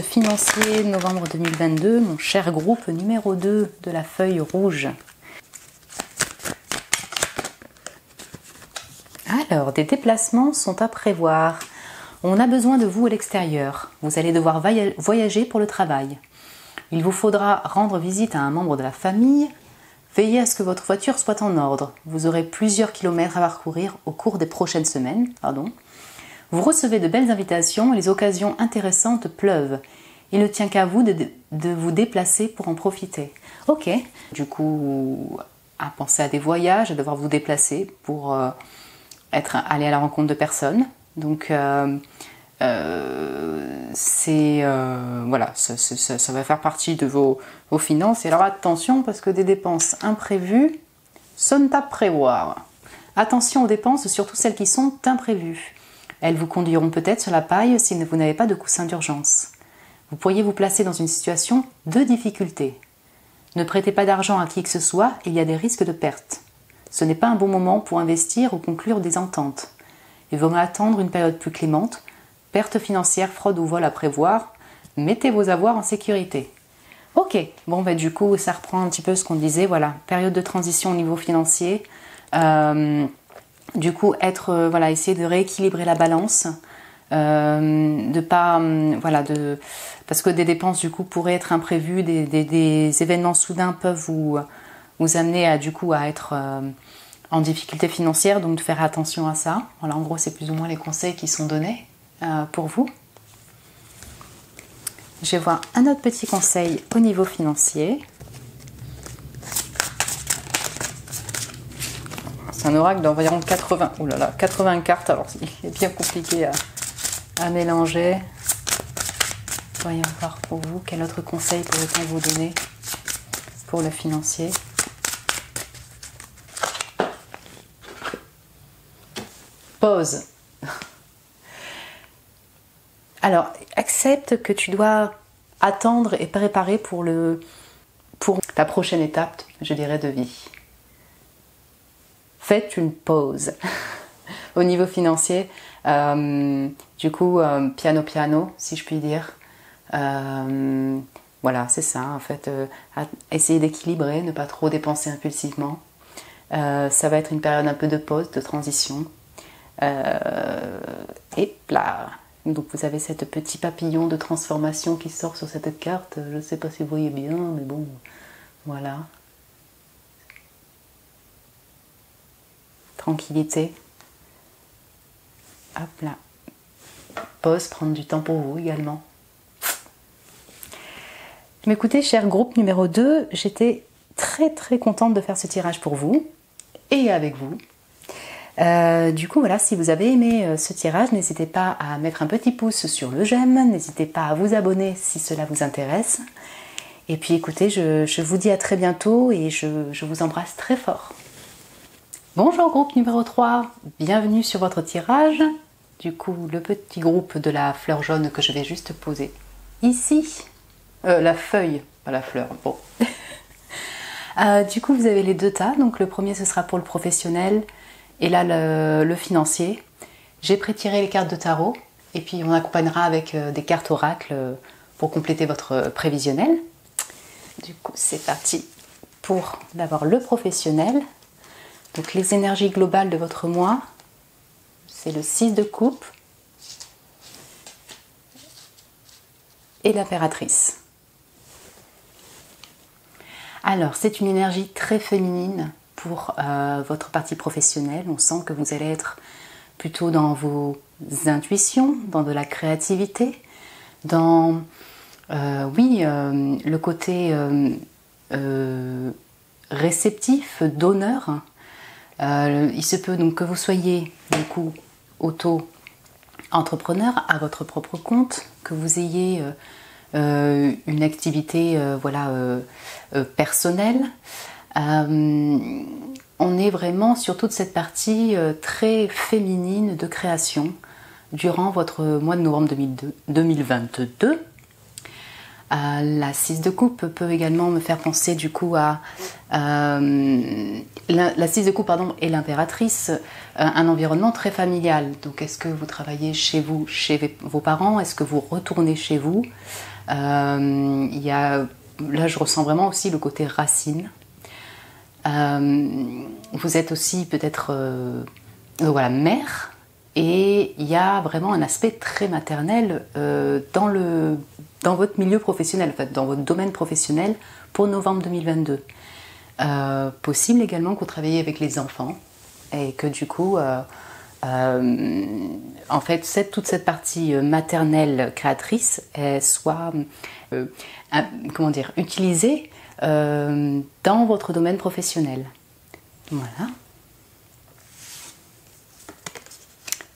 financier novembre 2022, mon cher groupe numéro 2 de la feuille rouge. Alors, des déplacements sont à prévoir. On a besoin de vous à l'extérieur. Vous allez devoir voyager pour le travail. Il vous faudra rendre visite à un membre de la famille. Veillez à ce que votre voiture soit en ordre. Vous aurez plusieurs kilomètres à parcourir au cours des prochaines semaines. Vous recevez de belles invitations et les occasions intéressantes pleuvent. Il ne tient qu'à vous de vous déplacer pour en profiter. Ok, du coup, à penser à des voyages, à devoir vous déplacer pour aller à la rencontre de personnes. Donc voilà, ça va faire partie de vos finances. Et alors attention, parce que des dépenses imprévues sont à prévoir. Attention aux dépenses, surtout celles qui sont imprévues. Elles vous conduiront peut-être sur la paille si vous n'avez pas de coussin d'urgence. Vous pourriez vous placer dans une situation de difficulté. Ne prêtez pas d'argent à qui que ce soit, il y a des risques de perte. Ce n'est pas un bon moment pour investir ou conclure des ententes. Il vaut mieux attendre une période plus clémente. Perte financière, fraude ou vol à prévoir. Mettez vos avoirs en sécurité. Ok, bon du coup ça reprend un petit peu ce qu'on disait, voilà, période de transition au niveau financier. Du coup essayer de rééquilibrer la balance, de pas parce que des dépenses du coup pourraient être imprévues, des événements soudains peuvent vous amener à être en difficulté financière, donc de faire attention à ça. Voilà, en gros c'est plus ou moins les conseils qui sont donnés pour vous. Je vais voir un autre petit conseil au niveau financier. C'est un oracle d'environ 80 cartes, alors il est bien compliqué à mélanger. Voyons voir pour vous quel autre conseil pourrait-on vous donner pour le financier. Pause. Alors, accepte que tu dois attendre et préparer pour ta prochaine étape, je dirais, de vie. Faites une pause. Au niveau financier, piano, si je puis dire. Voilà, c'est ça, en fait. Essayer d'équilibrer, ne pas trop dépenser impulsivement. Ça va être une période un peu de pause, de transition. Et là, donc vous avez cette petit papillon de transformation qui sort sur cette carte. Je ne sais pas si vous voyez bien, mais bon, voilà. Tranquillité. Hop là. Pause, prendre du temps pour vous également. Mais écoutez, cher groupe numéro 2, j'étais très très contente de faire ce tirage pour vous et avec vous. Du coup, voilà, si vous avez aimé ce tirage, n'hésitez pas à mettre un petit pouce sur le j'aime, n'hésitez pas à vous abonner si cela vous intéresse. Et puis écoutez, je vous dis à très bientôt et je vous embrasse très fort. Bonjour groupe numéro 3, bienvenue sur votre tirage. Du coup, le petit groupe de la fleur jaune que je vais juste poser ici. La feuille, pas la fleur, bon. Du coup, vous avez les deux tas. Donc le premier, ce sera pour le professionnel. Et là, le financier. J'ai pré-tiré les cartes de tarot. Et puis, on accompagnera avec des cartes oracles pour compléter votre prévisionnel. Du coup, c'est parti pour d'abord le professionnel. Donc, les énergies globales de votre mois. C'est le 6 de coupe. Et l'impératrice. Alors, c'est une énergie très féminine pour votre partie professionnelle. On sent que vous allez être plutôt dans vos intuitions, dans de la créativité, dans le côté réceptif, donneur. Il se peut donc que vous soyez du coup auto-entrepreneur à votre propre compte, que vous ayez une activité personnelle. On est vraiment sur toute cette partie très féminine de création durant votre mois de novembre 2022. La 6 de coupe peut également me faire penser du coup à la 6 de coupe et l'impératrice, un environnement très familial. Donc est-ce que vous travaillez chez vous, chez vos parents? Est-ce que vous retournez chez vous? Là je ressens vraiment aussi le côté racine. Vous êtes aussi peut-être mère, et il y a vraiment un aspect très maternel dans votre milieu professionnel, en fait, dans votre domaine professionnel pour novembre 2022. Possible également que vous travaillez avec les enfants et que du coup, en fait, toute cette partie maternelle créatrice soit utilisée dans votre domaine professionnel. Voilà.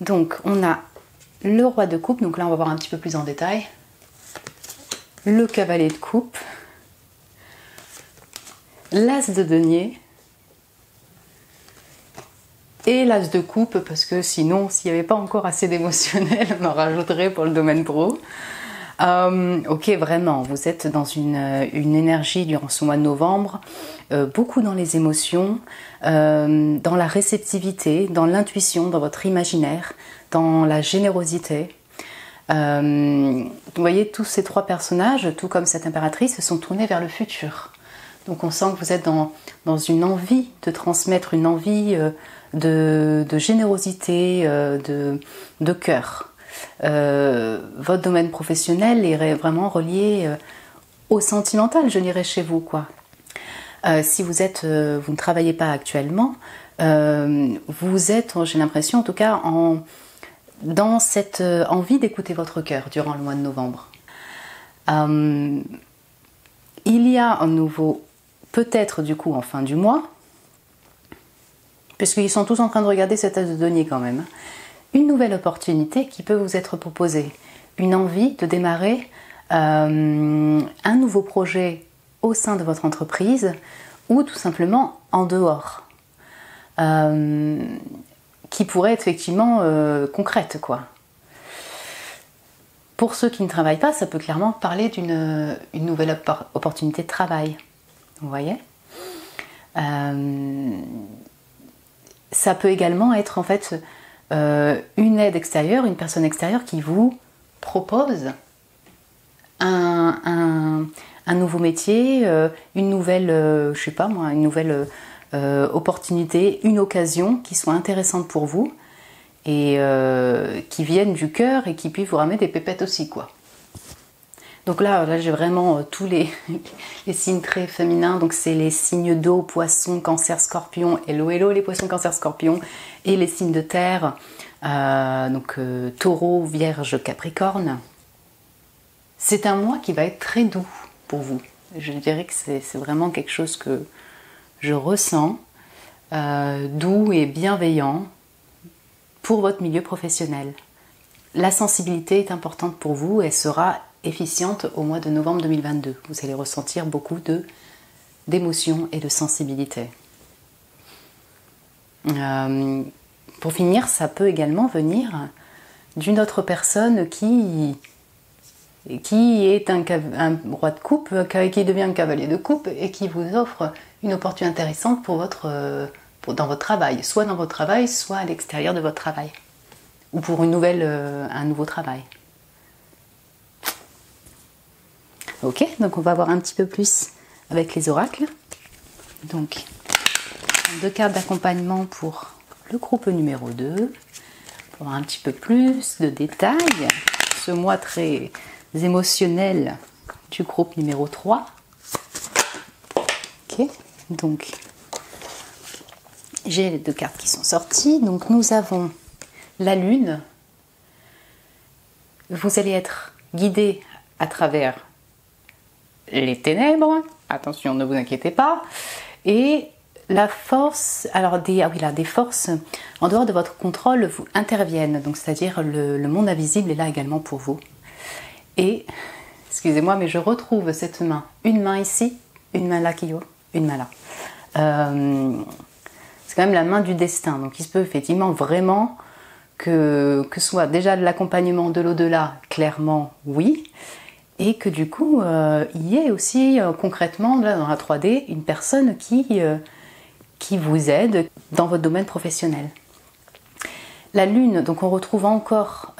Donc on a le roi de coupe, donc là on va voir un petit peu plus en détail. Le cavalier de coupe. L'as de denier. Et l'as de coupe, parce que sinon, s'il n'y avait pas encore assez d'émotionnel, on en rajouterait pour le domaine pro. Ok, vraiment, vous êtes dans une énergie durant ce mois de novembre, beaucoup dans les émotions, dans la réceptivité, dans l'intuition, dans votre imaginaire, dans la générosité. Vous voyez, tous ces trois personnages, tout comme cette impératrice, se sont tournés vers le futur. Donc on sent que vous êtes dans une envie de transmettre, une envie de générosité, de cœur. Votre domaine professionnel est vraiment relié au sentimental, je dirais, chez vous, quoi. Si vous ne travaillez pas actuellement, vous êtes, j'ai l'impression en tout cas, dans cette envie d'écouter votre cœur durant le mois de novembre. Il y a un nouveau, peut-être du coup en fin du mois, puisqu'ils sont tous en train de regarder cette as de denier quand même, une nouvelle opportunité qui peut vous être proposée, une envie de démarrer un nouveau projet au sein de votre entreprise ou tout simplement en dehors, qui pourrait être effectivement concrète, quoi. Pour ceux qui ne travaillent pas, ça peut clairement parler d'une nouvelle opportunité de travail, vous voyez. Ça peut également être en fait une aide extérieure, une personne extérieure qui vous propose un nouveau métier, une nouvelle, je sais pas moi, une nouvelle opportunité, une occasion qui soit intéressante pour vous et qui viennent du cœur et qui puissent vous ramener des pépettes aussi, quoi. Donc là j'ai vraiment tous les signes très féminins, donc c'est les signes d'eau, poisson, cancer, scorpion, hello les poissons, cancer, scorpion, et les signes de terre, donc taureau, vierge, capricorne. C'est un mois qui va être très doux pour vous. Je dirais que c'est vraiment quelque chose que je ressens, doux et bienveillant pour votre milieu professionnel. La sensibilité est importante pour vous et sera efficiente au mois de novembre 2022. Vous allez ressentir beaucoup d'émotions et de sensibilité. Pour finir, ça peut également venir d'une autre personne qui est un roi de coupe, qui devient un cavalier de coupe et qui vous offre une opportunité intéressante dans votre travail, soit dans votre travail, soit à l'extérieur de votre travail, ou pour un nouveau travail. Ok, donc on va voir un petit peu plus avec les oracles. Donc, 2 cartes d'accompagnement pour le groupe numéro 2, pour avoir un petit peu plus de détails. Ce mois très émotionnel du groupe numéro 3. Ok, donc j'ai les 2 cartes qui sont sorties. Donc nous avons la lune. Vous allez être guidé à travers les ténèbres, attention, ne vous inquiétez pas, et la force, alors des forces en dehors de votre contrôle vous interviennent, donc c'est-à-dire le monde invisible est là également pour vous. Et, excusez-moi, mais je retrouve cette main, une main ici, une main là, Kyo, une main là. C'est quand même la main du destin, donc il se peut effectivement vraiment que ce soit déjà de l'accompagnement de l'au-delà, clairement oui, et que du coup, il y ait aussi concrètement, là dans la 3D, une personne qui vous aide dans votre domaine professionnel. La lune, donc on retrouve encore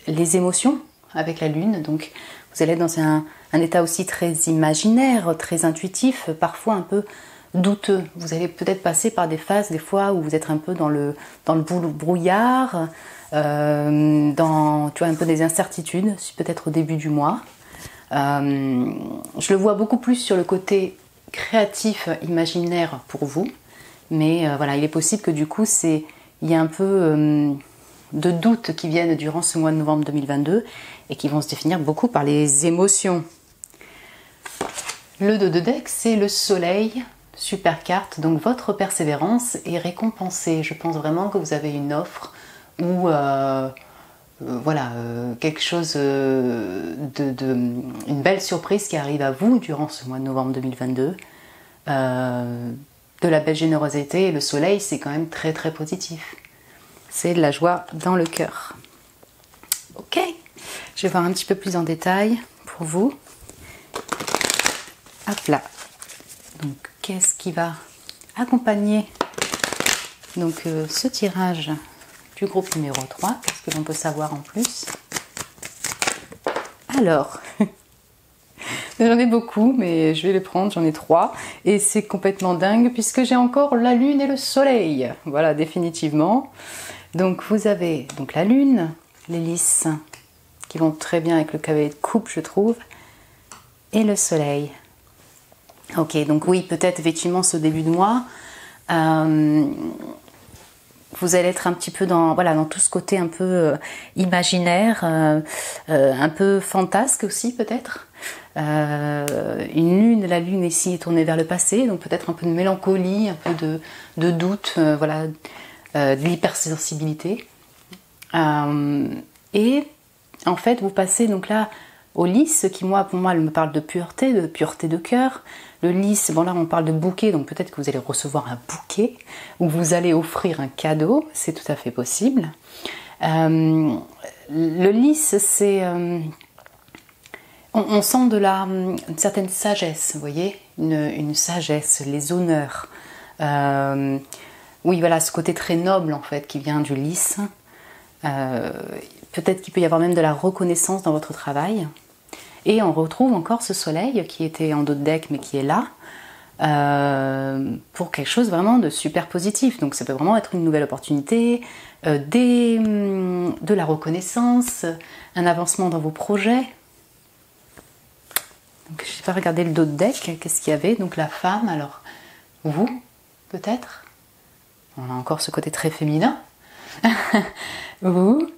les émotions avec la lune, donc vous allez être dans un état aussi très imaginaire, très intuitif, parfois un peu douteux. Vous allez peut-être passer par des phases, des fois, où vous êtes un peu dans le brouillard, tu vois, un peu des incertitudes, peut-être au début du mois. Je le vois beaucoup plus sur le côté créatif, imaginaire pour vous, mais voilà, il est possible que du coup, il y a un peu de doutes qui viennent durant ce mois de novembre 2022 et qui vont se définir beaucoup par les émotions. Le dos de deck, c'est le soleil, super carte. Donc votre persévérance est récompensée. Je pense vraiment que vous avez une offre ou voilà, quelque chose une belle surprise qui arrive à vous durant ce mois de novembre 2022. De la belle générosité, et le soleil, c'est quand même très très positif. C'est de la joie dans le cœur. Ok, je vais voir un petit peu plus en détail pour vous. Hop là. Donc, qu'est-ce qui va accompagner donc, ce tirage du groupe numéro 3? Qu'est-ce que l'on peut savoir en plus? Alors, j'en ai beaucoup, mais je vais les prendre, j'en ai 3. Et c'est complètement dingue puisque j'ai encore la lune et le soleil. Voilà, définitivement. Donc vous avez donc la lune, les lys qui vont très bien avec le cavalier de coupe, je trouve. Et le soleil. Ok, donc oui, peut-être effectivement ce début de mois, vous allez être un petit peu dans, voilà, dans tout ce côté un peu imaginaire, un peu fantasque aussi peut-être. Une lune, la lune ici est tournée vers le passé, donc peut-être un peu de mélancolie, un peu de doute, voilà, de l'hypersensibilité. Et en fait, vous passez donc là au lys, qui pour moi, elle me parle de pureté de cœur. Le lys, bon là on parle de bouquet, donc peut-être que vous allez recevoir un bouquet, ou vous allez offrir un cadeau, c'est tout à fait possible. Le lys, c'est... on sent une certaine sagesse, vous voyez, une sagesse, les honneurs. Oui, voilà, ce côté très noble en fait qui vient du lys. Peut-être qu'il peut y avoir même de la reconnaissance dans votre travail. Et on retrouve encore ce soleil qui était en dos de deck mais qui est là pour quelque chose vraiment de super positif. Donc ça peut vraiment être une nouvelle opportunité, de la reconnaissance, un avancement dans vos projets. Donc, je n'ai pas regardé le dos de deck, qu'est-ce qu'il y avait? Donc la femme, alors vous peut-être? On a encore ce côté très féminin. Vous.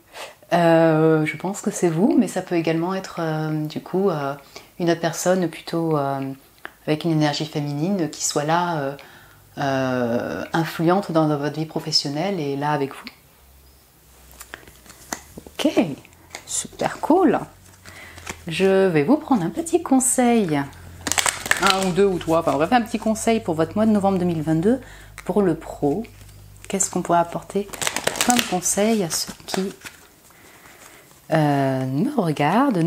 Je pense que c'est vous, mais ça peut également être du coup une autre personne plutôt avec une énergie féminine qui soit là, influente dans votre vie professionnelle et là avec vous. Ok, super cool. Je vais vous prendre un petit conseil, un ou deux ou trois, enfin bref, un petit conseil pour votre mois de novembre 2022 pour le pro. Qu'est-ce qu'on pourrait apporter comme conseil à ceux qui nous regardent.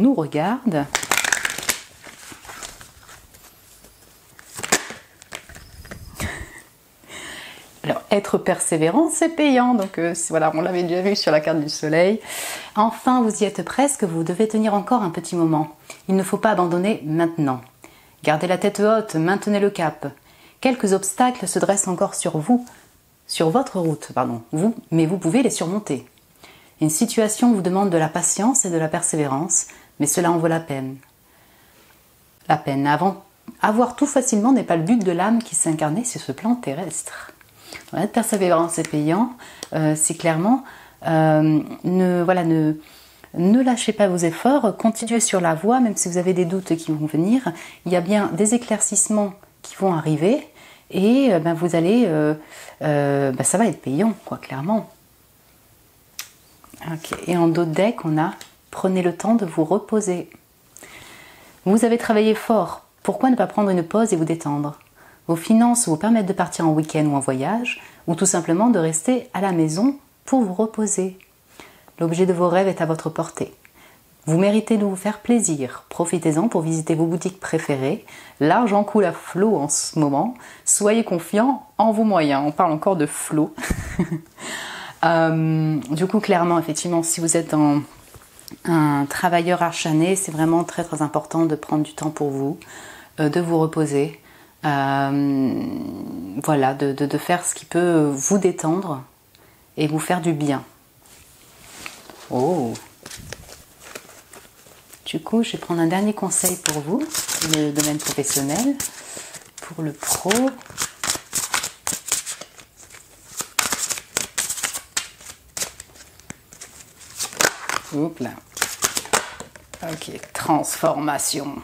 Alors, être persévérant, c'est payant. Donc voilà, on l'avait déjà vu sur la carte du soleil. Enfin, vous y êtes presque, vous devez tenir encore un petit moment. Il ne faut pas abandonner maintenant. Gardez la tête haute, maintenez le cap. Quelques obstacles se dressent encore sur votre route, mais vous pouvez les surmonter. Une situation vous demande de la patience et de la persévérance, mais cela en vaut la peine. Avoir tout facilement n'est pas le but de l'âme qui s'incarnait sur ce plan terrestre. Voilà, persévérance et payant, c'est clairement ne lâchez pas vos efforts, continuez sur la voie, même si vous avez des doutes qui vont venir. Il y a bien des éclaircissements qui vont arriver et vous allez, ça va être payant, quoi, clairement. Ok, et en dos de deck, on a prenez le temps de vous reposer. Vous avez travaillé fort, pourquoi ne pas prendre une pause et vous détendre? Vos finances vous permettent de partir en week-end ou en voyage, ou tout simplement de rester à la maison pour vous reposer. L'objet de vos rêves est à votre portée. Vous méritez de vous faire plaisir. Profitez-en pour visiter vos boutiques préférées. L'argent coule à flot en ce moment. Soyez confiants en vos moyens. On parle encore de flot. Du coup, clairement, effectivement, si vous êtes un travailleur acharné, c'est vraiment très très important de prendre du temps pour vous, de vous reposer, voilà, de faire ce qui peut vous détendre et vous faire du bien. Oh. Du coup, je vais prendre un dernier conseil pour vous, le domaine professionnel, pour le pro. Oups là. Ok, transformation.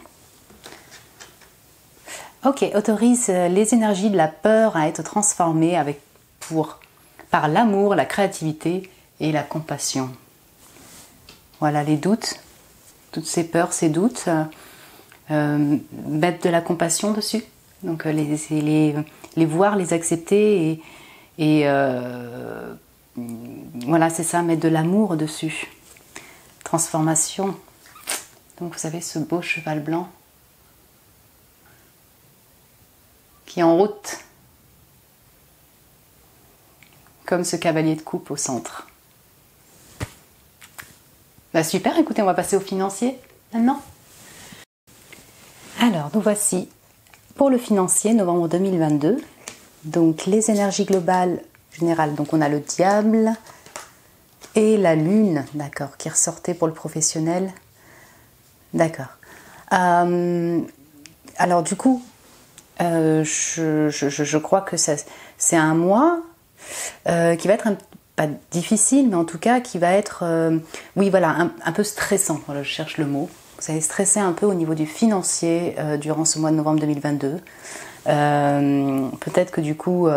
Ok, autorise les énergies de la peur à être transformées par l'amour, la créativité et la compassion. Voilà les doutes, toutes ces peurs, ces doutes, mettre de la compassion dessus. Donc les voir, les accepter et voilà, c'est ça, mettre de l'amour dessus. Transformation. Donc vous avez ce beau cheval blanc qui est en route, comme ce cavalier de coupe au centre. Bah super, écoutez, on va passer au financier maintenant. Alors, nous voici pour le financier, novembre 2022. Donc les énergies globales générales, donc on a le diable et la lune, d'accord, qui ressortait pour le professionnel. D'accord. Alors du coup, je crois que c'est un mois qui va être pas difficile, mais en tout cas qui va être, oui voilà, un peu stressant. Voilà, je cherche le mot. Vous allez stresser un peu au niveau du financier durant ce mois de novembre 2022. Peut-être que du coup,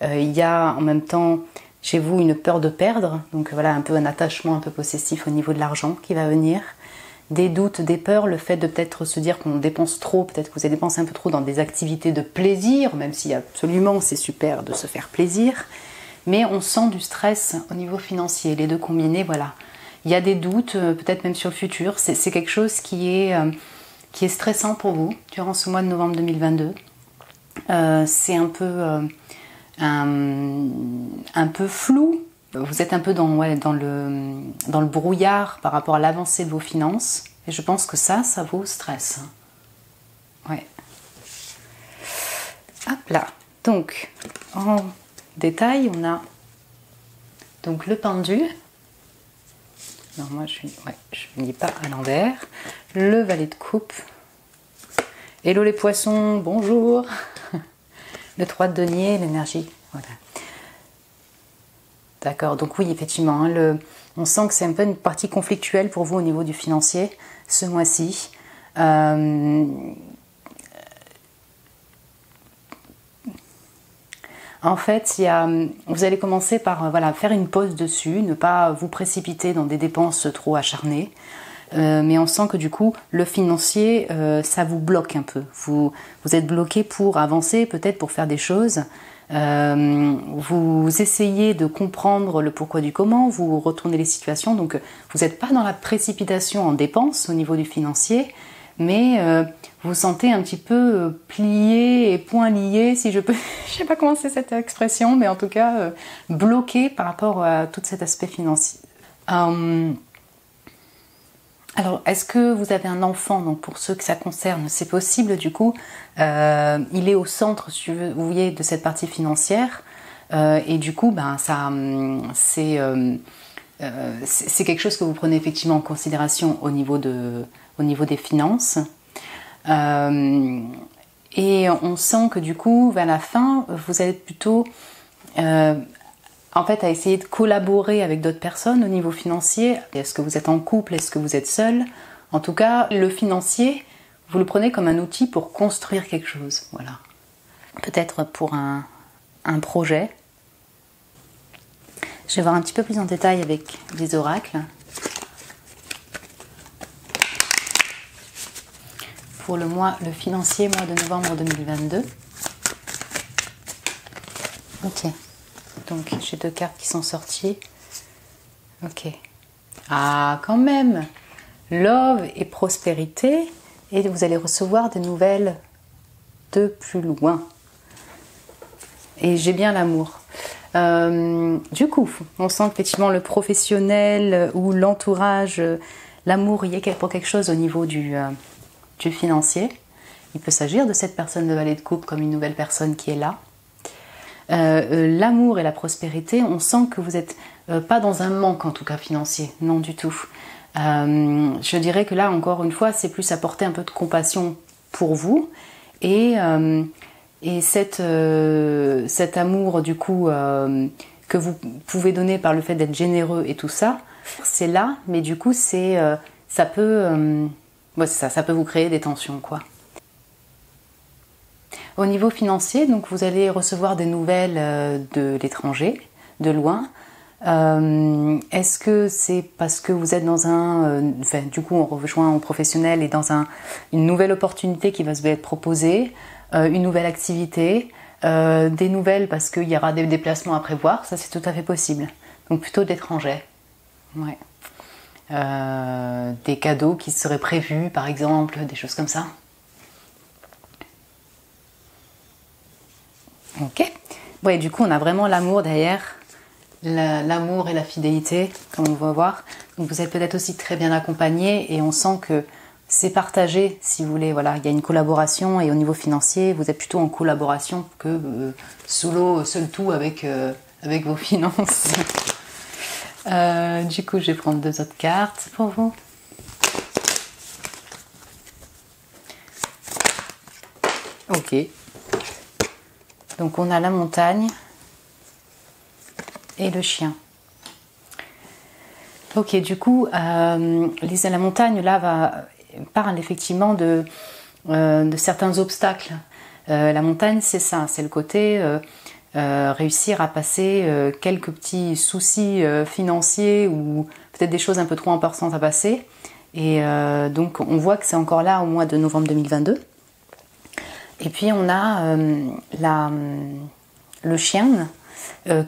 il y a en même temps chez vous une peur de perdre, donc voilà, un peu un attachement un peu possessif au niveau de l'argent qui va venir. Des doutes, des peurs, le fait de peut-être se dire qu'on dépense trop, peut-être que vous avez dépensé un peu trop dans des activités de plaisir, même si absolument c'est super de se faire plaisir, mais on sent du stress au niveau financier, les deux combinés, voilà. Il y a des doutes, peut-être même sur le futur, c'est quelque chose qui est stressant pour vous durant ce mois de novembre 2022. C'est un peu flou. Vous êtes un peu dans le brouillard par rapport à l'avancée de vos finances. Et je pense que ça vous stresse. Ouais. Hop là. Donc, en détail, on a donc le pendu. Non, moi, je ne lis pas à l'envers. Le valet de coupe. Hello les poissons, bonjour. Le 3 de denier, l'énergie. Voilà. D'accord, donc oui, effectivement, hein, on sent que c'est un peu une partie conflictuelle pour vous au niveau du financier ce mois-ci. En fait, vous allez commencer par faire une pause dessus, ne pas vous précipiter dans des dépenses trop acharnées. Mais on sent que du coup, le financier, ça vous bloque un peu. Vous êtes bloqué pour avancer, peut-être pour faire des choses. Vous essayez de comprendre le pourquoi du comment, vous retournez les situations. Donc, vous n'êtes pas dans la précipitation en dépenses au niveau du financier, mais vous vous sentez un petit peu plié et point lié, si je peux. Je ne sais pas comment c'est cette expression, mais en tout cas, bloqué par rapport à tout cet aspect financier. Alors, est-ce que vous avez un enfant? Donc, pour ceux que ça concerne, c'est possible du coup. Il est au centre, si vous voyez, de cette partie financière. Et du coup, c'est quelque chose que vous prenez effectivement en considération au niveau des finances. Et on sent que du coup, vers la fin, vous allez plutôt... en fait, à essayer de collaborer avec d'autres personnes au niveau financier. Est-ce que vous êtes en couple? Est-ce que vous êtes seul? En tout cas, le financier, vous le prenez comme un outil pour construire quelque chose. Voilà. Peut-être pour un projet. Je vais voir un petit peu plus en détail avec les oracles. Pour le financier, mois de novembre 2022. Ok. Donc, j'ai 2 cartes qui sont sorties. Ok. Ah, quand même! Love et prospérité. Et vous allez recevoir des nouvelles de plus loin. Et j'ai bien l'amour. Du coup, on sent effectivement le professionnel ou l'entourage, l'amour, il y a pour quelque chose au niveau du financier. Il peut s'agir de cette personne de valet de coupe comme une nouvelle personne qui est là. L'amour et la prospérité, on sent que vous n'êtes pas dans un manque en tout cas financier, non du tout. Je dirais que là encore une fois c'est plus apporter un peu de compassion pour vous et cet amour du coup que vous pouvez donner par le fait d'être généreux et tout ça, c'est là, mais du coup ça peut vous créer des tensions quoi. Au niveau financier, donc vous allez recevoir des nouvelles de l'étranger, de loin. Est-ce que c'est parce que vous êtes dans du coup on rejoint au professionnel et dans une nouvelle opportunité qui va se être proposée, une nouvelle activité, des nouvelles parce qu'il y aura des déplacements à prévoir, ça c'est tout à fait possible. Donc plutôt de l'étranger. Ouais. Des cadeaux qui seraient prévus par exemple, des choses comme ça. Ok. Ouais, du coup on a vraiment l'amour derrière. L'amour et la fidélité, comme on va voir. Donc vous êtes peut-être aussi très bien accompagné et on sent que c'est partagé, si vous voulez. Voilà, il y a une collaboration et au niveau financier, vous êtes plutôt en collaboration que solo, seul tout avec vos finances. Du coup, je vais prendre 2 autres cartes pour vous. Ok. Donc on a la montagne et le chien. Ok, du coup, la montagne là parle effectivement de certains obstacles. La montagne, c'est ça, c'est le côté réussir à passer quelques petits soucis financiers ou peut-être des choses un peu trop importantes à passer. Et donc, on voit que c'est encore là au mois de novembre 2022. Et puis, on a le chien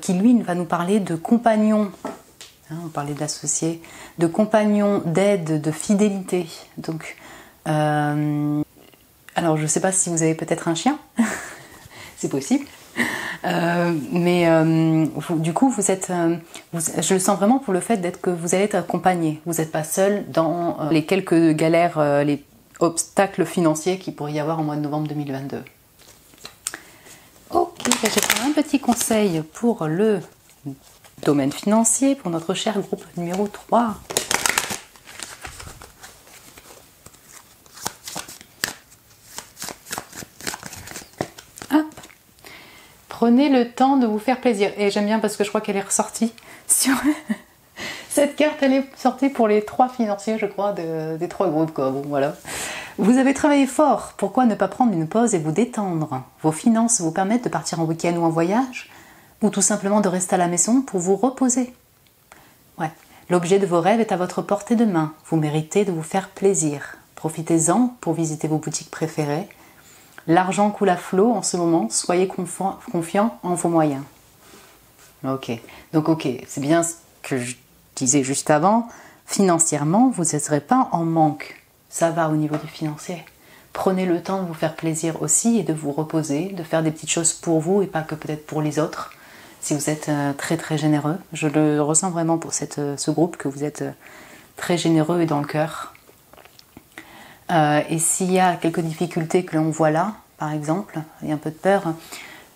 qui, lui, va nous parler de compagnons. On parlait d'associés, de compagnons, d'aide, de fidélité. Donc, alors je ne sais pas si vous avez peut-être un chien, c'est possible. Du coup, vous êtes, je le sens vraiment pour le fait que vous allez être accompagné. Vous n'êtes pas seul dans les quelques galères, les obstacles financiers qu'il pourrait y avoir au mois de novembre 2022. Ok, je vais prendre un petit conseil pour le domaine financier, pour notre cher groupe numéro 3. Hop. Prenez le temps de vous faire plaisir. Et j'aime bien parce que je crois qu'elle est ressortie sur... Cette carte, elle est sortie pour les 3 financiers, je crois, des 3 groupes, quoi. Bon, voilà. Vous avez travaillé fort. Pourquoi ne pas prendre une pause et vous détendre? Vos finances vous permettent de partir en week-end ou en voyage, ou tout simplement de rester à la maison pour vous reposer. Ouais. L'objet de vos rêves est à votre portée de main. Vous méritez de vous faire plaisir. Profitez-en pour visiter vos boutiques préférées. L'argent coule à flot en ce moment. Soyez confiant en vos moyens. Ok. Donc ok, c'est bien ce que je disais juste avant. Financièrement, vous ne serez pas en manque. Ça va au niveau du financier. Prenez le temps de vous faire plaisir aussi et de vous reposer, de faire des petites choses pour vous et pas que peut-être pour les autres. Si vous êtes très très généreux, je le ressens vraiment pour ce groupe, que vous êtes très généreux et dans le cœur. Et s'il y a quelques difficultés que l'on voit là, par exemple, il y a un peu de peur,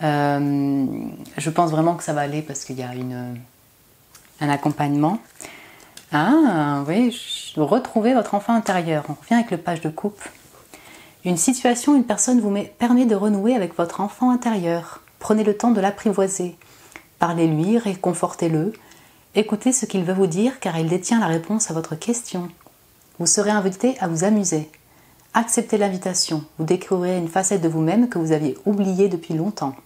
je pense vraiment que ça va aller parce qu'il y a un accompagnement. Ah oui, retrouvez votre enfant intérieur. On revient avec le page de coupe. Une situation, une personne vous permet de renouer avec votre enfant intérieur. Prenez le temps de l'apprivoiser. Parlez-lui, réconfortez-le. Écoutez ce qu'il veut vous dire car il détient la réponse à votre question. Vous serez invité à vous amuser. Acceptez l'invitation. Vous découvrirez une facette de vous-même que vous aviez oubliée depuis longtemps.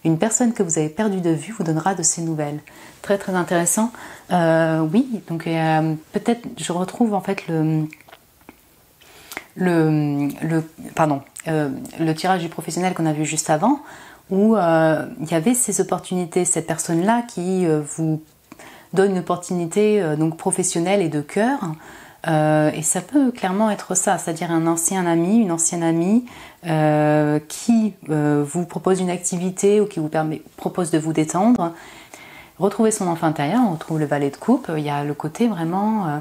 Une personne que vous avez perdue de vue vous donnera de ses nouvelles. Très très intéressant. Oui, donc peut-être je retrouve en fait le tirage du professionnel qu'on a vu juste avant, où il y avait ces opportunités, cette personne-là qui vous donne une opportunité donc professionnelle et de cœur. Et ça peut clairement être ça, c'est-à-dire un ancien ami, une ancienne amie qui vous propose une activité ou qui vous propose de vous détendre. Retrouver son enfant intérieur, on retrouve le valet de coupe, il y a le côté vraiment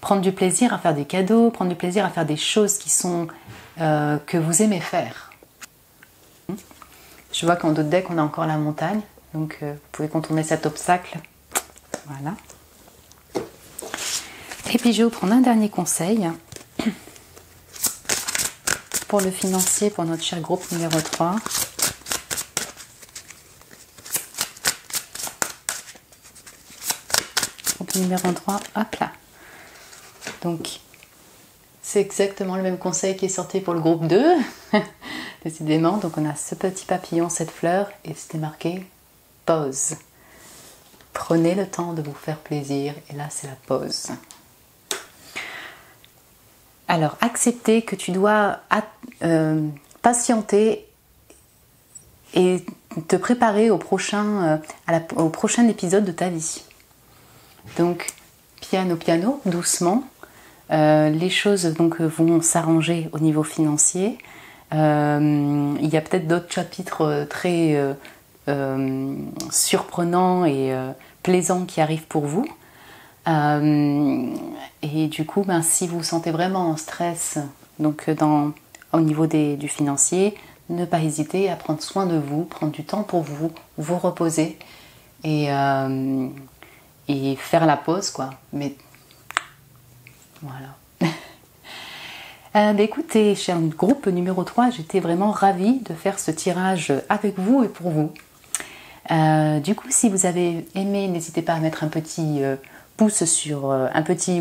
prendre du plaisir à faire des cadeaux, prendre du plaisir à faire des choses qui sont que vous aimez faire. Je vois qu'en d'autres decks on a encore la montagne, donc vous pouvez contourner cet obstacle. Voilà. Et puis je vais vous prendre un dernier conseil pour le financier, pour notre cher groupe numéro 3. Groupe numéro 3, hop là. Donc, c'est exactement le même conseil qui est sorti pour le groupe 2. Décidément, donc on a ce petit papillon, cette fleur, et c'était marqué pause. Prenez le temps de vous faire plaisir, et là c'est la pause. Alors, accepter que tu dois patienter et te préparer au prochain épisode de ta vie. Donc, piano piano, doucement, les choses donc vont s'arranger au niveau financier. Il y a peut-être d'autres chapitres très surprenants et plaisants qui arrivent pour vous. Et du coup, si vous vous sentez vraiment en stress, donc au niveau du financier, ne pas hésiter à prendre soin de vous, prendre du temps pour vous reposer et faire la pause, quoi. Mais voilà. Écoutez, cher groupe numéro 3, j'étais vraiment ravie de faire ce tirage avec vous et pour vous. Du coup, si vous avez aimé, n'hésitez pas à mettre un petit pouce sur un petit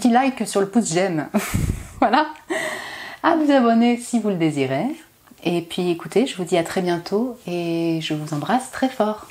like sur le pouce j'aime. Voilà. À vous abonner si vous le désirez. Et puis écoutez, je vous dis à très bientôt et je vous embrasse très fort.